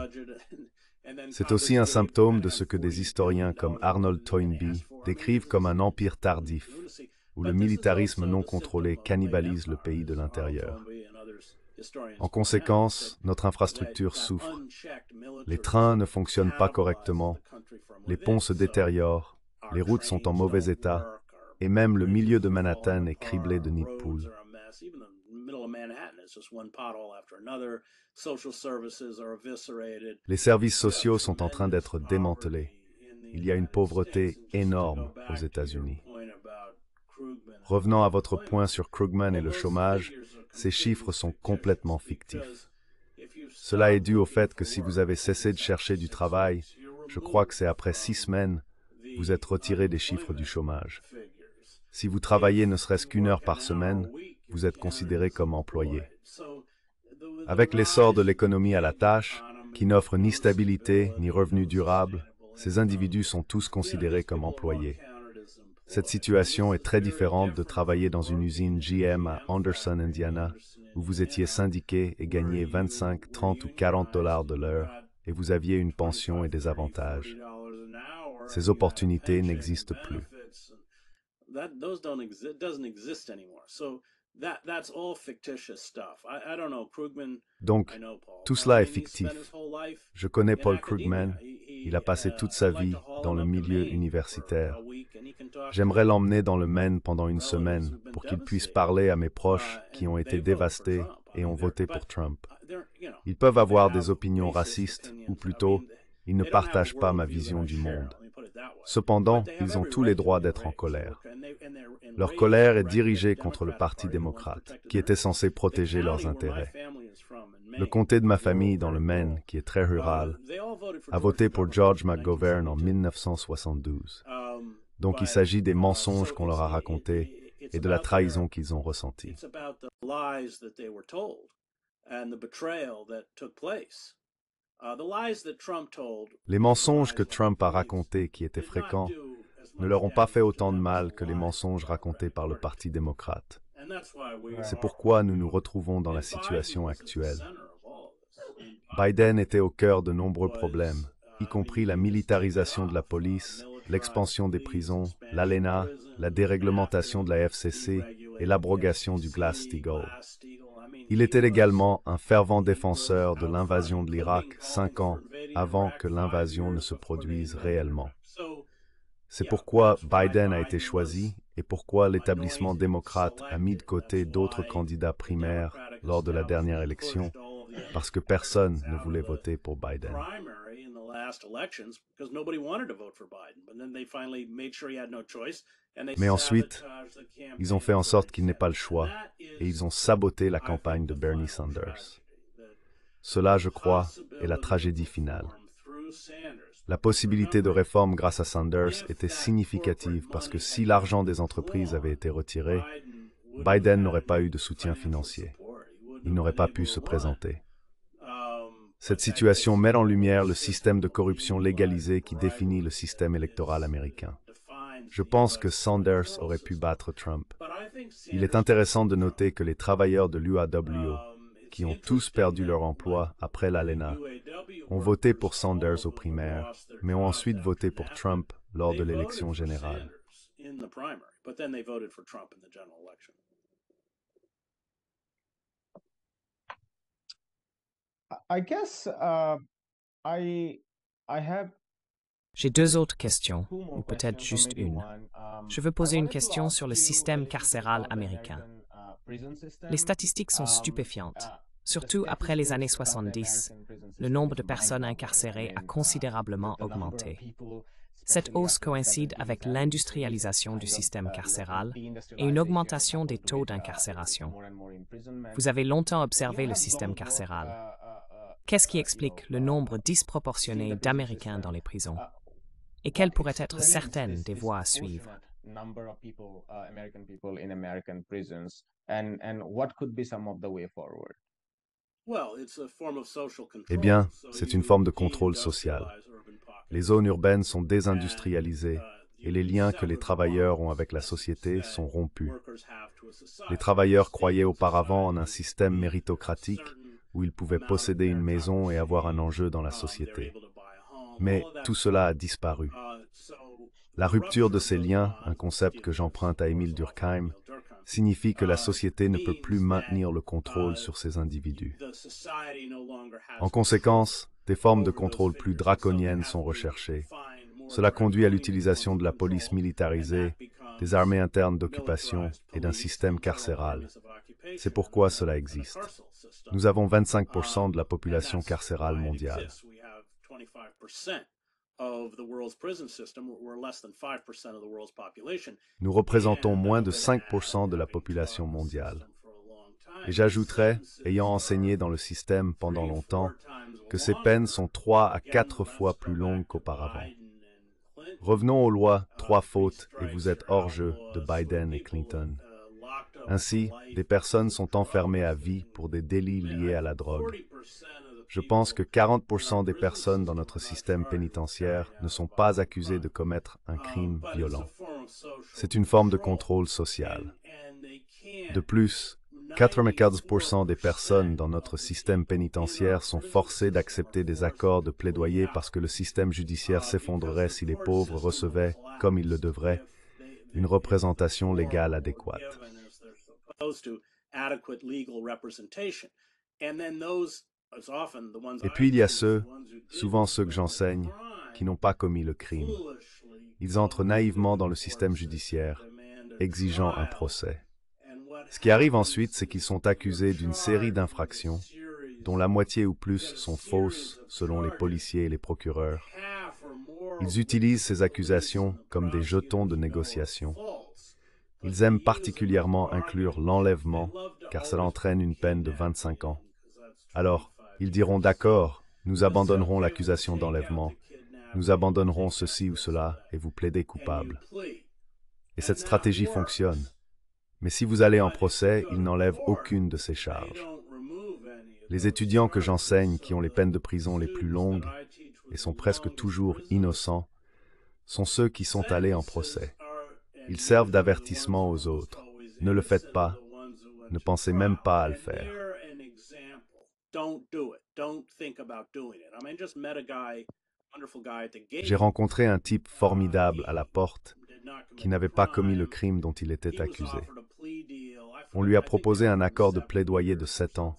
S1: C'est aussi un symptôme de ce que des historiens comme Arnold Toynbee décrivent comme un empire tardif, où le militarisme non contrôlé cannibalise le pays de l'intérieur. En conséquence, notre infrastructure souffre. Les trains ne fonctionnent pas correctement, les ponts se détériorent, les routes sont en mauvais état, et même le milieu de Manhattan est criblé de nids de poules. Les services sociaux sont en train d'être démantelés. Il y a une pauvreté énorme aux États-Unis. Revenant à votre point sur Krugman et le chômage, ces chiffres sont complètement fictifs. Cela est dû au fait que si vous avez cessé de chercher du travail, je crois que c'est après 6 semaines, vous êtes retiré des chiffres du chômage. Si vous travaillez ne serait-ce qu'1 heure par semaine, vous êtes considéré comme employé. Avec l'essor de l'économie à la tâche, qui n'offre ni stabilité ni revenus durables, ces individus sont tous considérés comme employés. Cette situation est très différente de travailler dans une usine GM à Anderson, Indiana, où vous étiez syndiqué et gagniez 25, 30 ou 40 dollars de l'heure, et vous aviez une pension et des avantages. Ces opportunités n'existent plus. Donc, tout cela est fictif. Je connais Paul Krugman. Il a passé toute sa vie dans le milieu universitaire. J'aimerais l'emmener dans le Maine pendant une semaine pour qu'il puisse parler à mes proches qui ont été dévastés et ont voté pour Trump. Ils peuvent avoir des opinions racistes, ou plutôt, ils ne partagent pas ma vision du monde. Cependant, ils ont tous les droits d'être en colère. Leur colère est dirigée contre le Parti démocrate, qui était censé protéger leurs intérêts. Le comté de ma famille dans le Maine, qui est très rural, a voté pour George McGovern en 1972. Donc il s'agit des mensonges qu'on leur a racontés et de la trahison qu'ils ont ressentie. Les mensonges que Trump a racontés, qui étaient fréquents, ne leur ont pas fait autant de mal que les mensonges racontés par le Parti démocrate. C'est pourquoi nous nous retrouvons dans la situation actuelle. Biden était au cœur de nombreux problèmes, y compris la militarisation de la police, l'expansion des prisons, l'ALENA, la déréglementation de la FCC et l'abrogation du Glass-Steagall. Il était également un fervent défenseur de l'invasion de l'Irak 5 ans avant que l'invasion ne se produise réellement. C'est pourquoi Biden a été choisi et pourquoi l'établissement démocrate a mis de côté d'autres candidats primaires lors de la dernière élection, parce que personne ne voulait voter pour Biden. Mais ensuite, ils ont fait en sorte qu'il n'ait pas le choix et ils ont saboté la campagne de Bernie Sanders. Cela, je crois, est la tragédie finale. La possibilité de réforme grâce à Sanders était significative parce que si l'argent des entreprises avait été retiré, Biden n'aurait pas eu de soutien financier. Il n'aurait pas pu se présenter. Cette situation met en lumière le système de corruption légalisé qui définit le système électoral américain. Je pense que Sanders aurait pu battre Trump. Il est intéressant de noter que les travailleurs de l'UAW, qui ont tous perdu leur emploi après l'ALENA, ont voté pour Sanders aux primaires, mais ont ensuite voté pour Trump lors de l'élection générale.
S2: J'ai deux autres questions, ou peut-être juste une. Je veux poser une question sur le système carcéral américain. Les statistiques sont stupéfiantes. Surtout après les années 70, le nombre de personnes incarcérées a considérablement augmenté. Cette hausse coïncide avec l'industrialisation du système carcéral et une augmentation des taux d'incarcération. Vous avez longtemps observé le système carcéral. Qu'est-ce qui explique le nombre disproportionné d'Américains dans les prisons? Et quelles pourraient être certaines des voies à suivre?
S1: Eh bien, c'est une forme de contrôle social. Les zones urbaines sont désindustrialisées et les liens que les travailleurs ont avec la société sont rompus. Les travailleurs croyaient auparavant en un système méritocratique où ils pouvaient posséder une maison et avoir un enjeu dans la société. Mais tout cela a disparu. La rupture de ces liens, un concept que j'emprunte à Émile Durkheim, signifie que la société ne peut plus maintenir le contrôle sur ces individus. En conséquence, des formes de contrôle plus draconiennes sont recherchées. Cela conduit à l'utilisation de la police militarisée, des armées internes d'occupation et d'un système carcéral. C'est pourquoi cela existe. Nous avons 25% de la population carcérale mondiale. Nous représentons moins de 5% de la population mondiale. Et j'ajouterais, ayant enseigné dans le système pendant longtemps, que ces peines sont 3 à 4 fois plus longues qu'auparavant. Revenons aux lois 3 fautes et vous êtes hors jeu de Biden et Clinton. Ainsi, des personnes sont enfermées à vie pour des délits liés à la drogue. Je pense que 40% des personnes dans notre système pénitentiaire ne sont pas accusées de commettre un crime violent. C'est une forme de contrôle social. De plus, 95% des personnes dans notre système pénitentiaire sont forcées d'accepter des accords de plaidoyer parce que le système judiciaire s'effondrerait si les pauvres recevaient, comme ils le devraient, une représentation légale adéquate. Et puis il y a ceux, souvent ceux que j'enseigne, qui n'ont pas commis le crime. Ils entrent naïvement dans le système judiciaire, exigeant un procès. Ce qui arrive ensuite, c'est qu'ils sont accusés d'une série d'infractions, dont la moitié ou plus sont fausses selon les policiers et les procureurs. Ils utilisent ces accusations comme des jetons de négociation. Ils aiment particulièrement inclure l'enlèvement, car cela entraîne une peine de 25 ans. Alors, ils diront d'accord, nous abandonnerons l'accusation d'enlèvement, nous abandonnerons ceci ou cela et vous plaidez coupable. Et cette stratégie fonctionne. Mais si vous allez en procès, ils n'enlèvent aucune de ces charges. Les étudiants que j'enseigne qui ont les peines de prison les plus longues et sont presque toujours innocents sont ceux qui sont allés en procès. Ils servent d'avertissement aux autres. Ne le faites pas. Ne pensez même pas à le faire. J'ai rencontré un type formidable à la porte qui n'avait pas commis le crime dont il était accusé. On lui a proposé un accord de plaidoyer de 7 ans,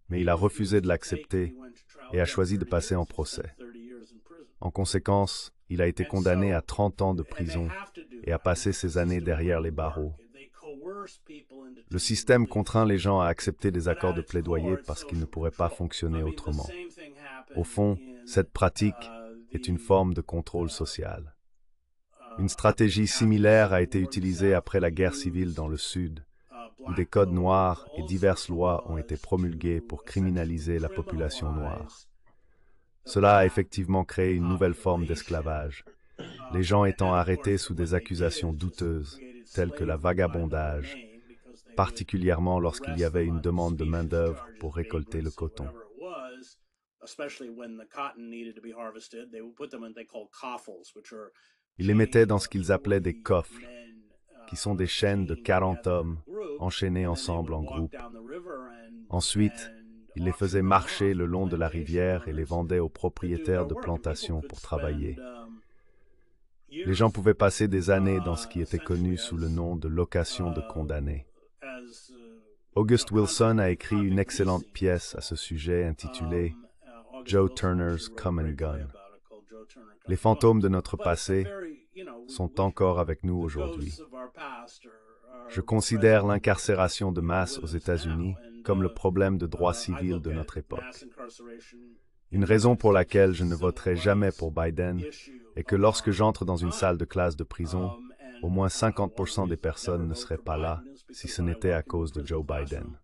S1: mais il a refusé de l'accepter et a choisi de passer en procès. En conséquence, il a été condamné à 30 ans de prison et a passé ses années derrière les barreaux. Le système contraint les gens à accepter des accords de plaidoyer parce qu'ils ne pourraient pas fonctionner autrement. Au fond, cette pratique est une forme de contrôle social. Une stratégie similaire a été utilisée après la guerre civile dans le Sud, où des codes noirs et diverses lois ont été promulguées pour criminaliser la population noire. Cela a effectivement créé une nouvelle forme d'esclavage, les gens étant arrêtés sous des accusations douteuses, telles que la vagabondage, particulièrement lorsqu'il y avait une demande de main-d'œuvre pour récolter le coton. Ils les mettaient dans ce qu'ils appelaient des coffles, qui sont des chaînes de 40 hommes enchaînés ensemble en groupe. Ensuite, ils les faisaient marcher le long de la rivière et les vendaient aux propriétaires de plantations pour travailler. Les gens pouvaient passer des années dans ce qui était connu sous le nom de location de condamnés. August Wilson a écrit une excellente pièce à ce sujet intitulée Joe Turner's Come and Gone. Les fantômes de notre passé sont encore avec nous aujourd'hui. Je considère l'incarcération de masse aux États-Unis comme le problème de droit civil de notre époque. Une raison pour laquelle je ne voterai jamais pour Biden est que lorsque j'entre dans une salle de classe de prison, au moins 50% des personnes ne seraient pas là si ce n'était à cause de Joe Biden.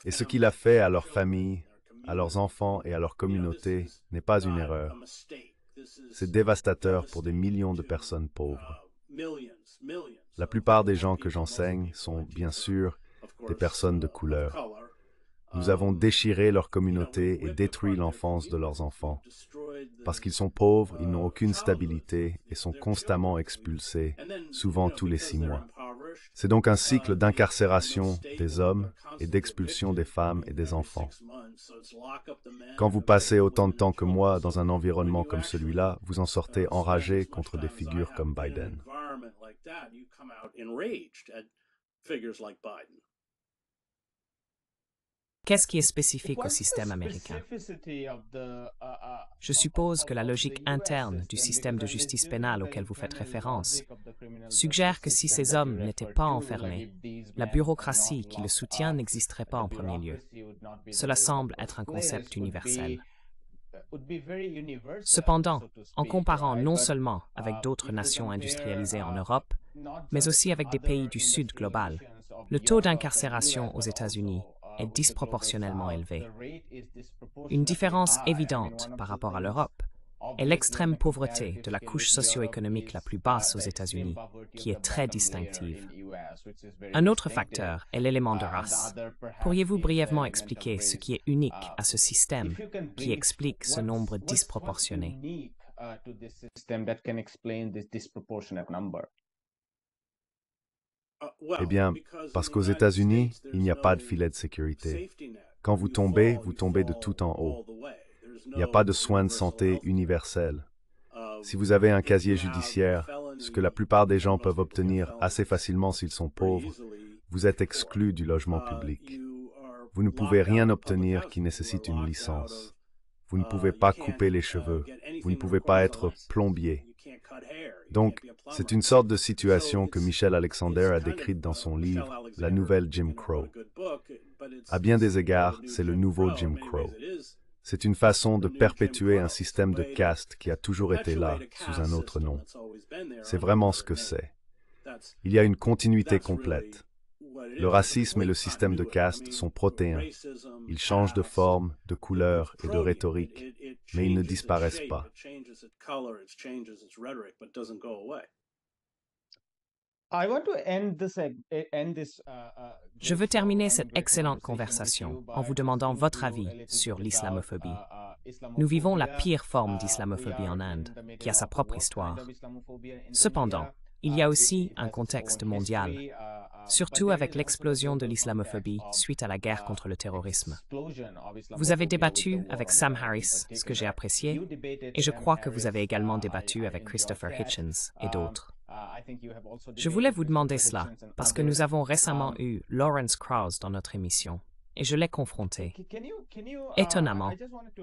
S1: Et ce qu'il a fait à leurs familles, à leurs enfants et à leur communauté n'est pas une erreur. C'est dévastateur pour des millions de personnes pauvres. La plupart des gens que j'enseigne sont, bien sûr, des personnes de couleur. Nous avons déchiré leur communauté et détruit l'enfance de leurs enfants. Parce qu'ils sont pauvres, ils n'ont aucune stabilité et sont constamment expulsés, souvent tous les 6 mois. C'est donc un cycle d'incarcération des hommes et d'expulsion des femmes et des enfants. Quand vous passez autant de temps que moi dans un environnement comme celui-là, vous en sortez enragé contre des figures comme Biden.
S2: Qu'est-ce qui est spécifique au système américain? Je suppose que la logique interne du système de justice pénale auquel vous faites référence suggère que si ces hommes n'étaient pas enfermés, la bureaucratie qui le soutient n'existerait pas en premier lieu. Cela semble être un concept universel. Cependant, en comparant non seulement avec d'autres nations industrialisées en Europe, mais aussi avec des pays du Sud global, le taux d'incarcération aux États-Unis est disproportionnellement élevé. Une différence évidente par rapport à l'Europe est l'extrême pauvreté de la couche socio-économique la plus basse aux États-Unis, qui est très distinctive. Un autre facteur est l'élément de race. Pourriez-vous brièvement expliquer ce qui est unique à ce système qui explique ce nombre disproportionné?
S3: to this system that can explain this disproportionate number?
S1: Eh bien, parce qu'aux États-Unis, il n'y a pas de filet de sécurité. Quand vous tombez de tout en haut. Il n'y a pas de soins de santé universels. Si vous avez un casier judiciaire, ce que la plupart des gens peuvent obtenir assez facilement s'ils sont pauvres, vous êtes exclu du logement public. Vous ne pouvez rien obtenir qui nécessite une licence. Vous ne pouvez pas couper les cheveux. Vous ne pouvez pas être plombier. Donc, c'est une sorte de situation que Michel Alexander a décrite dans son livre « La nouvelle Jim Crow ». À bien des égards, c'est le nouveau Jim Crow. C'est une façon de perpétuer un système de caste qui a toujours été là, sous un autre nom. C'est vraiment ce que c'est. Il y a une continuité complète. Le racisme et le système de caste sont protéins. Ils changent de forme, de couleur et de rhétorique, mais ils ne disparaissent pas.
S2: Je veux terminer cette excellente conversation en vous demandant votre avis sur l'islamophobie. Nous vivons la pire forme d'islamophobie en Inde, qui a sa propre histoire. Cependant, il y a aussi un contexte mondial, surtout avec l'explosion de l'islamophobie suite à la guerre contre le terrorisme. Vous avez débattu avec Sam Harris, ce que j'ai apprécié, et je crois que vous avez également débattu avec Christopher Hitchens et d'autres. Je voulais vous demander cela, parce que nous avons récemment eu Lawrence Krauss dans notre émission, et je l'ai confronté. Étonnamment,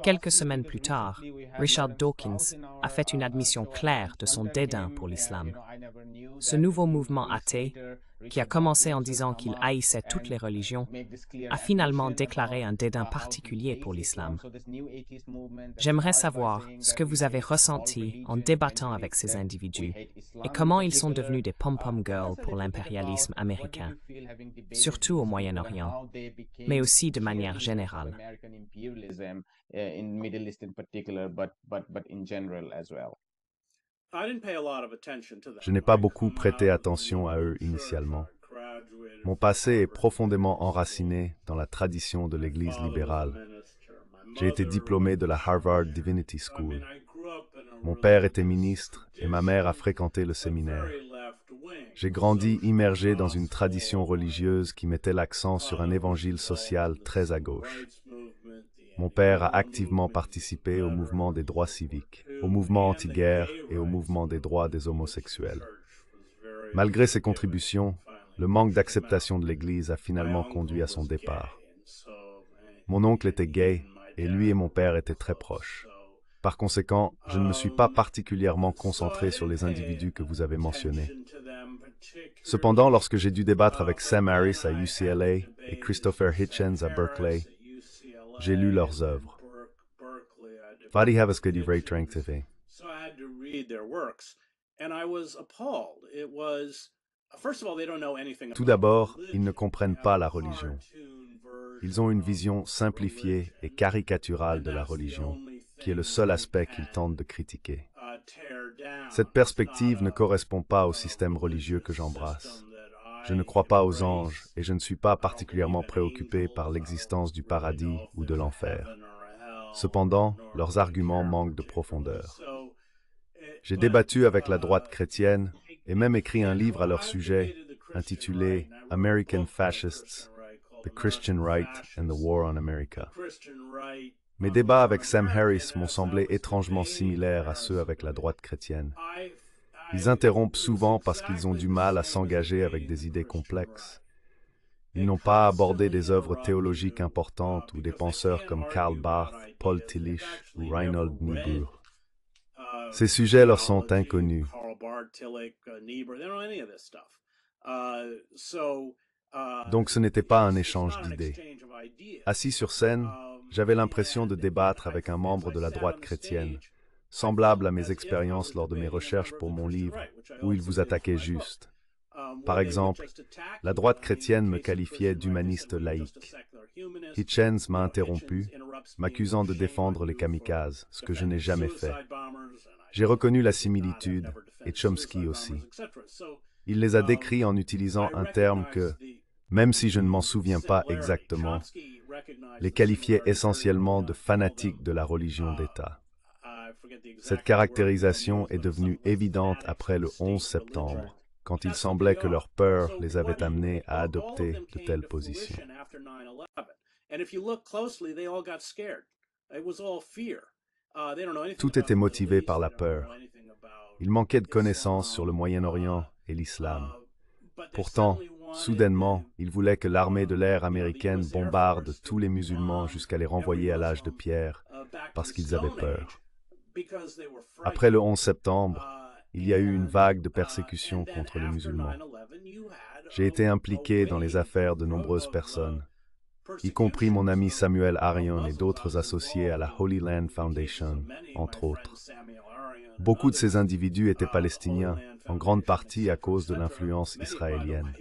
S2: quelques semaines plus tard, Richard Dawkins a fait une admission claire de son dédain pour l'islam. Ce nouveau mouvement athée, qui a commencé en disant qu'il haïssait toutes les religions, a finalement déclaré un dédain particulier pour l'islam. J'aimerais savoir ce que vous avez ressenti en débattant avec ces individus et comment ils sont devenus des pom-pom girls pour l'impérialisme américain, surtout au Moyen-Orient, mais aussi de manière générale.
S1: Je n'ai pas beaucoup prêté attention à eux initialement. Mon passé est profondément enraciné dans la tradition de l'Église libérale. J'ai été diplômé de la Harvard Divinity School. Mon père était ministre et ma mère a fréquenté le séminaire. J'ai grandi immergé dans une tradition religieuse qui mettait l'accent sur un évangile social très à gauche. Mon père a activement participé au mouvement des droits civiques, au mouvement anti-guerre et au mouvement des droits des homosexuels. Malgré ses contributions, le manque d'acceptation de l'Église a finalement conduit à son départ. Mon oncle était gay et lui et mon père étaient très proches. Par conséquent, je ne me suis pas particulièrement concentré sur les individus que vous avez mentionnés. Cependant, lorsque j'ai dû débattre avec Sam Harris à UCLA et Christopher Hitchens à Berkeley, j'ai lu leurs œuvres. Vad I have skrivit retroaktivt. Tout d'abord, ils ne comprennent pas la religion. Ils ont une vision simplifiée et caricaturale de la religion, qui est le seul aspect qu'ils tentent de critiquer. Cette perspective ne correspond pas au système religieux que j'embrasse. Je ne crois pas aux anges et je ne suis pas particulièrement préoccupé par l'existence du paradis ou de l'enfer. Cependant, leurs arguments manquent de profondeur. J'ai débattu avec la droite chrétienne et même écrit un livre à leur sujet intitulé « American Fascists, The Christian Right and the War on America ». Mes débats avec Sam Harris m'ont semblé étrangement similaires à ceux avec la droite chrétienne. Ils interrompent souvent parce qu'ils ont du mal à s'engager avec des idées complexes. Ils n'ont pas abordé des œuvres théologiques importantes ou des penseurs comme Karl Barth, Paul Tillich ou Reinhold Niebuhr. Ces sujets leur sont inconnus. Donc ce n'était pas un échange d'idées. Assis sur scène, j'avais l'impression de débattre avec un membre de la droite chrétienne, semblable à mes expériences lors de mes recherches pour mon livre, où il vous attaquait juste. Par exemple, la droite chrétienne me qualifiait d'humaniste laïque. Hitchens m'a interrompu, m'accusant de défendre les kamikazes, ce que je n'ai jamais fait. J'ai reconnu la similitude, et Chomsky aussi. Il les a décrits en utilisant un terme que, même si je ne m'en souviens pas exactement, les qualifiait essentiellement de fanatiques de la religion d'État. Cette caractérisation est devenue évidente après le 11 septembre, quand il semblait que leur peur les avait amenés à adopter de telles positions. Tout était motivé par la peur. Il manquait de connaissances sur le Moyen-Orient et l'islam. Pourtant, soudainement, ils voulaient que l'armée de l'air américaine bombarde tous les musulmans jusqu'à les renvoyer à l'âge de pierre, parce qu'ils avaient peur. Après le 11 septembre, il y a eu une vague de persécution contre les musulmans. J'ai été impliqué dans les affaires de nombreuses personnes, y compris mon ami Samuel Arion et d'autres associés à la Holy Land Foundation, entre autres. Beaucoup de ces individus étaient palestiniens, en grande partie à cause de l'influence israélienne.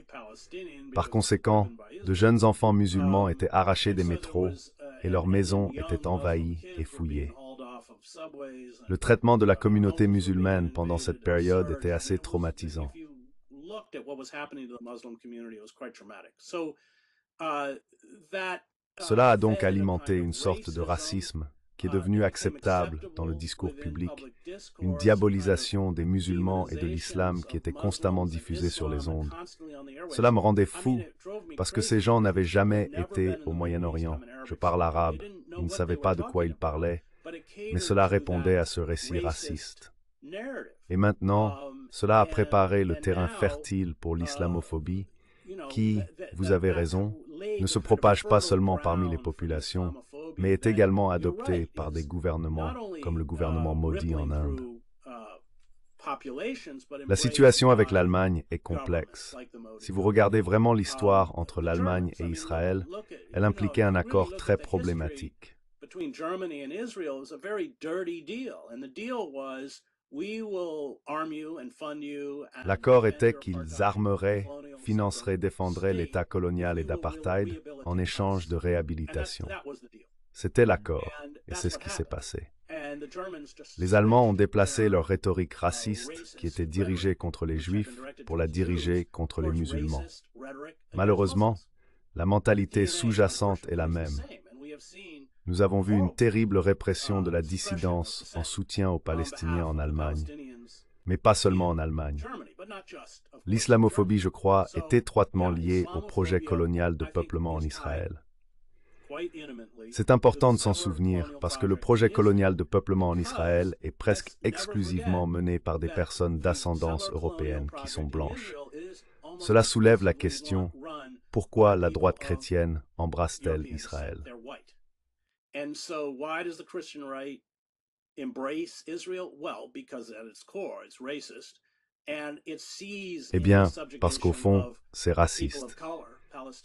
S1: Par conséquent, de jeunes enfants musulmans étaient arrachés des métros et leurs maisons étaient envahies et fouillées. Le traitement de la communauté musulmane pendant cette période était assez traumatisant. Cela a donc alimenté une sorte de racisme qui est devenu acceptable dans le discours public, une diabolisation des musulmans et de l'islam qui était constamment diffusée sur les ondes. Cela me rendait fou, parce que ces gens n'avaient jamais été au Moyen-Orient. Je parle arabe, ils ne savaient pas de quoi ils parlaient, mais cela répondait à ce récit raciste. Et maintenant, cela a préparé le terrain fertile pour l'islamophobie, qui, vous avez raison, ne se propage pas seulement parmi les populations, mais est également adoptée par des gouvernements, comme le gouvernement Modi en Inde. La situation avec l'Allemagne est complexe. Si vous regardez vraiment l'histoire entre l'Allemagne et Israël, elle impliquait un accord très problématique. L'accord était qu'ils armeraient, financeraient, défendraient l'État colonial et d'apartheid en échange de réhabilitation. C'était l'accord, et c'est ce qui s'est passé. Les Allemands ont déplacé leur rhétorique raciste, qui était dirigée contre les Juifs, pour la diriger contre les musulmans. Malheureusement, la mentalité sous-jacente est la même. Nous avons vu une terrible répression de la dissidence en soutien aux Palestiniens en Allemagne, mais pas seulement en Allemagne. L'islamophobie, je crois, est étroitement liée au projet colonial de peuplement en Israël. C'est important de s'en souvenir parce que le projet colonial de peuplement en Israël est presque exclusivement mené par des personnes d'ascendance européenne qui sont blanches. Cela soulève la question, pourquoi la droite chrétienne embrasse-t-elle Israël? Eh bien, parce qu'au fond, c'est raciste.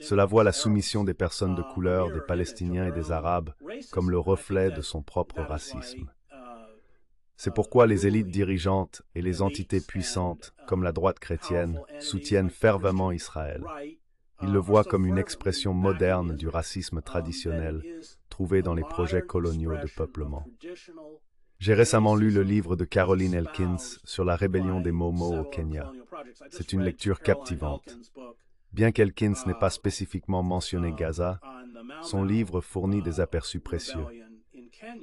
S1: Cela voit la soumission des personnes de couleur, des Palestiniens et des Arabes comme le reflet de son propre racisme. C'est pourquoi les élites dirigeantes et les entités puissantes, comme la droite chrétienne, soutiennent fervemment Israël. Ils le voient comme une expression moderne du racisme traditionnel trouvé dans les projets coloniaux de peuplement. J'ai récemment lu le livre de Caroline Elkins sur la rébellion des Momo au Kenya. C'est une lecture captivante. Bien qu'Elkins n'ait pas spécifiquement mentionné Gaza, son livre fournit des aperçus précieux.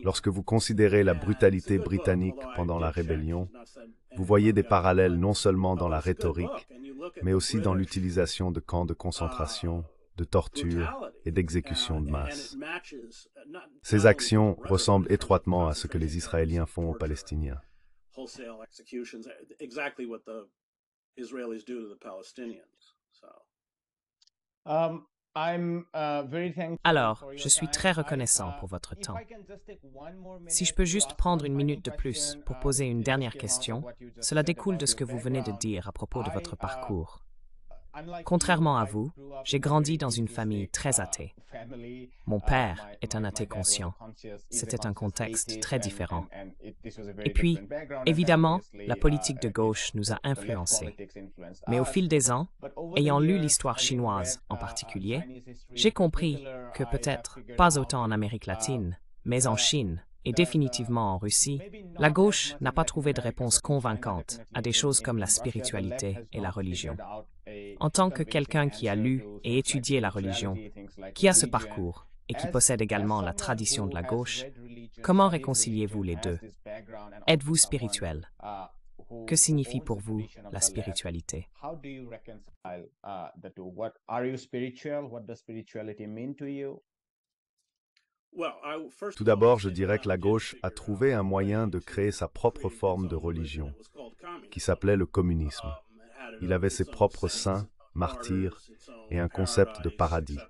S1: Lorsque vous considérez la brutalité britannique pendant la rébellion, vous voyez des parallèles non seulement dans la rhétorique, mais aussi dans l'utilisation de camps de concentration, de torture et d'exécution de masse. Ces actions ressemblent étroitement à ce que les Israéliens font aux Palestiniens.
S2: Alors, je suis très reconnaissant pour votre temps. Si je peux juste prendre une minute de plus pour poser une dernière question, cela découle de ce que vous venez de dire à propos de votre parcours. Contrairement à vous, j'ai grandi dans une famille très athée. Mon père est un athée conscient. C'était un contexte très différent. Et puis, évidemment, la politique de gauche nous a influencés. Mais au fil des ans, ayant lu l'histoire chinoise en particulier, j'ai compris que peut-être pas autant en Amérique latine, mais en Chine, et définitivement en Russie, la gauche n'a pas trouvé de réponse convaincante à des choses comme la spiritualité et la religion. En tant que quelqu'un qui a lu et étudié la religion, qui a ce parcours, et qui possède également la tradition de la gauche, comment réconciliez-vous les deux? Êtes-vous spirituel? Que signifie pour vous la spiritualité?
S3: How do you reconcile the two? What are you spiritual? What does spirituality mean to you?
S1: Tout d'abord, je dirais que la gauche a trouvé un moyen de créer sa propre forme de religion, qui s'appelait le communisme. Il avait ses propres saints, martyrs, et un concept de paradis.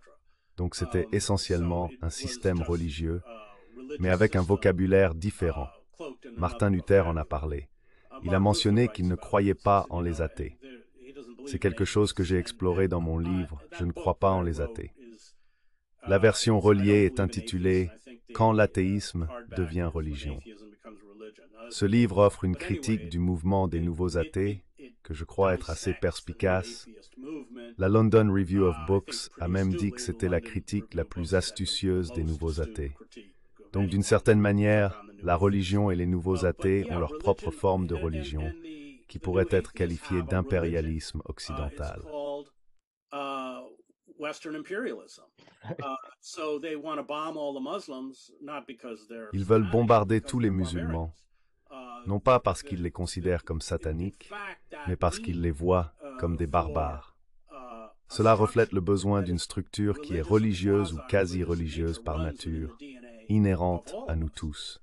S1: Donc c'était essentiellement un système religieux, mais avec un vocabulaire différent. Martin Luther en a parlé. Il a mentionné qu'il ne croyait pas en les athées. C'est quelque chose que j'ai exploré dans mon livre « Je ne crois pas en les athées ». La version reliée est intitulée « Quand l'athéisme devient religion ». Ce livre offre une critique du mouvement des nouveaux athées, que je crois être assez perspicace. La London Review of Books a même dit que c'était la critique la plus astucieuse des nouveaux athées. Donc d'une certaine manière, la religion et les nouveaux athées ont leur propre forme de religion, qui pourrait être qualifiée d'impérialisme occidental. Ils veulent bombarder tous les musulmans, non pas parce qu'ils les considèrent comme sataniques, mais parce qu'ils les voient comme des barbares. Cela reflète le besoin d'une structure qui est religieuse ou quasi-religieuse par nature, inhérente à nous tous.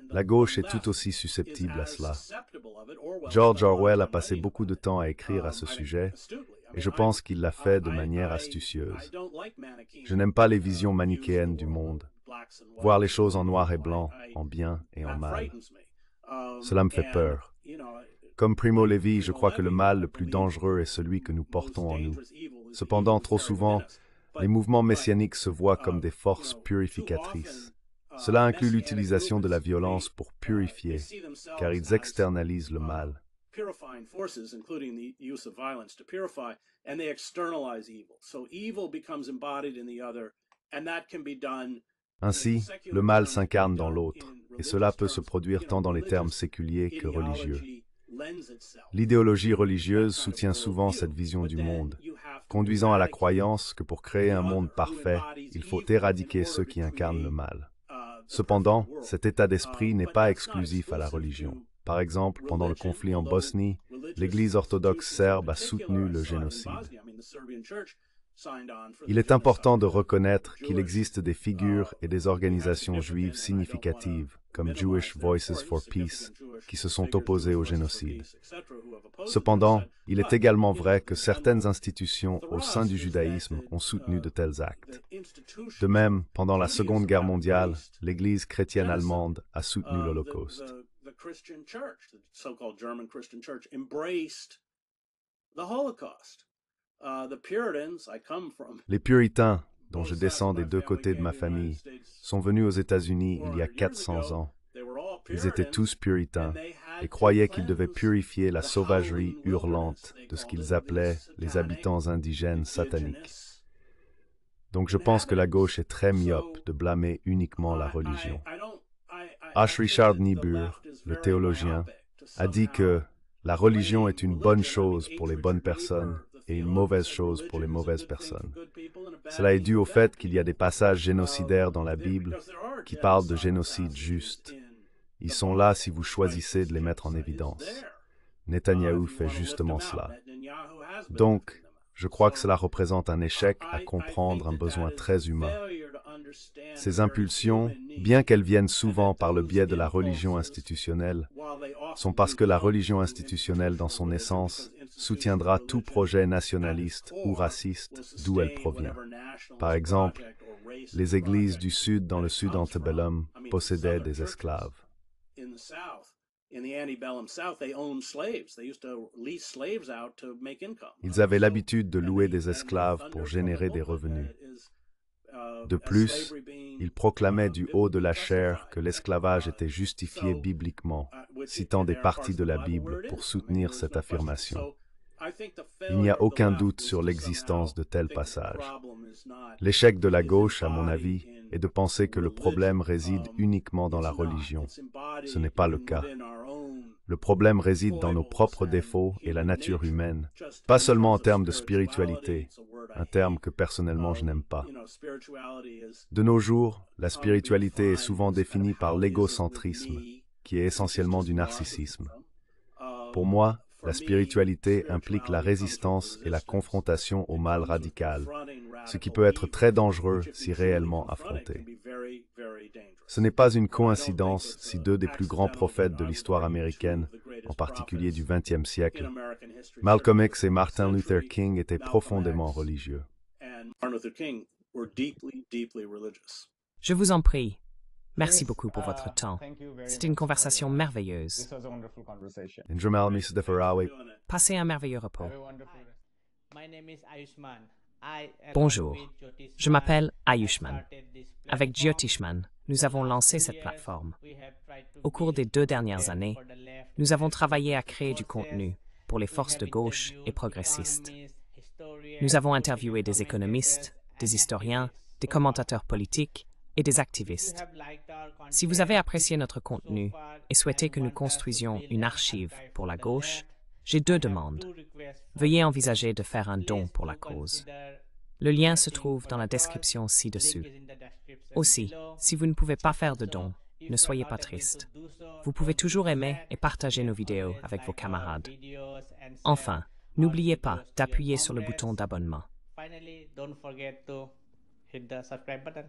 S1: La gauche est tout aussi susceptible à cela. George Orwell a passé beaucoup de temps à écrire à ce sujet, et je pense qu'il l'a fait de manière astucieuse. Je n'aime pas les visions manichéennes du monde, voir les choses en noir et blanc, en bien et en mal. Cela me fait peur. Comme Primo Levi, je crois que le mal le plus dangereux est celui que nous portons en nous. Cependant, trop souvent, les mouvements messianiques se voient comme des forces purificatrices. Cela inclut l'utilisation de la violence pour purifier, car ils externalisent le mal. Ainsi, le mal s'incarne dans l'autre, et cela peut se produire tant dans les termes séculiers que religieux. L'idéologie religieuse soutient souvent cette vision du monde, conduisant à la croyance que pour créer un monde parfait, il faut éradiquer ceux qui incarnent le mal. Cependant, cet état d'esprit n'est pas exclusif à la religion. Par exemple, pendant le conflit en Bosnie, l'Église orthodoxe serbe a soutenu le génocide. Il est important de reconnaître qu'il existe des figures et des organisations juives significatives, comme Jewish Voices for Peace, qui se sont opposées au génocide. Cependant, il est également vrai que certaines institutions au sein du judaïsme ont soutenu de tels actes. De même, pendant la Seconde Guerre mondiale, l'Église chrétienne allemande a soutenu l'Holocauste. Les puritains, dont je descends des deux côtés de ma famille, sont venus aux États-Unis il y a 400 ans. Ils étaient tous puritains et croyaient qu'ils devaient purifier la sauvagerie hurlante de ce qu'ils appelaient les habitants indigènes sataniques. Donc je pense que la gauche est très myope de blâmer uniquement la religion. H. Richard Niebuhr, le théologien, a dit que la religion est une bonne chose pour les bonnes personnes et une mauvaise chose pour les mauvaises personnes. Cela est dû au fait qu'il y a des passages génocidaires dans la Bible qui parlent de génocide juste. Ils sont là si vous choisissez de les mettre en évidence. Netanyahou fait justement cela. Donc, je crois que cela représente un échec à comprendre un besoin très humain. Ces impulsions, bien qu'elles viennent souvent par le biais de la religion institutionnelle, sont parce que la religion institutionnelle, dans son essence, soutiendra tout projet nationaliste ou raciste d'où elle provient. Par exemple, les églises du Sud dans le Sud antebellum possédaient des esclaves. Ils avaient l'habitude de louer des esclaves pour générer des revenus. De plus, ils proclamaient du haut de la chair que l'esclavage était justifié bibliquement, citant des parties de la Bible pour soutenir cette affirmation. Il n'y a aucun doute sur l'existence de tels passages. L'échec de la gauche, à mon avis, est de penser que le problème réside uniquement dans la religion. Ce n'est pas le cas. Le problème réside dans nos propres défauts et la nature humaine, pas seulement en termes de spiritualité, un terme que personnellement je n'aime pas. De nos jours, la spiritualité est souvent définie par l'égocentrisme, qui est essentiellement du narcissisme. Pour moi, la spiritualité implique la résistance et la confrontation au mal radical, ce qui peut être très dangereux si réellement affronté. Ce n'est pas une coïncidence si deux des plus grands prophètes de l'histoire américaine, en particulier du XXe siècle, Malcolm X et Martin Luther King, étaient profondément religieux.
S2: Je vous en prie. Merci beaucoup pour votre temps. C'était une conversation merveilleuse. Passez un merveilleux repos. Bonjour, je m'appelle Ayushman. Avec Jyotishman, nous avons lancé cette plateforme. Au cours des 2 dernières années, nous avons travaillé à créer du contenu pour les forces de gauche et progressistes. Nous avons interviewé des économistes, des historiens, des commentateurs politiques et des activistes. Si vous avez apprécié notre contenu et souhaitez que nous construisions une archive pour la gauche, j'ai 2 demandes. Veuillez envisager de faire un don pour la cause. Le lien se trouve dans la description ci-dessus. Aussi, si vous ne pouvez pas faire de don, ne soyez pas triste. Vous pouvez toujours aimer et partager nos vidéos avec vos camarades. Enfin, n'oubliez pas d'appuyer sur le bouton d'abonnement.
S4: Finally, don't forget to hit the subscribe button.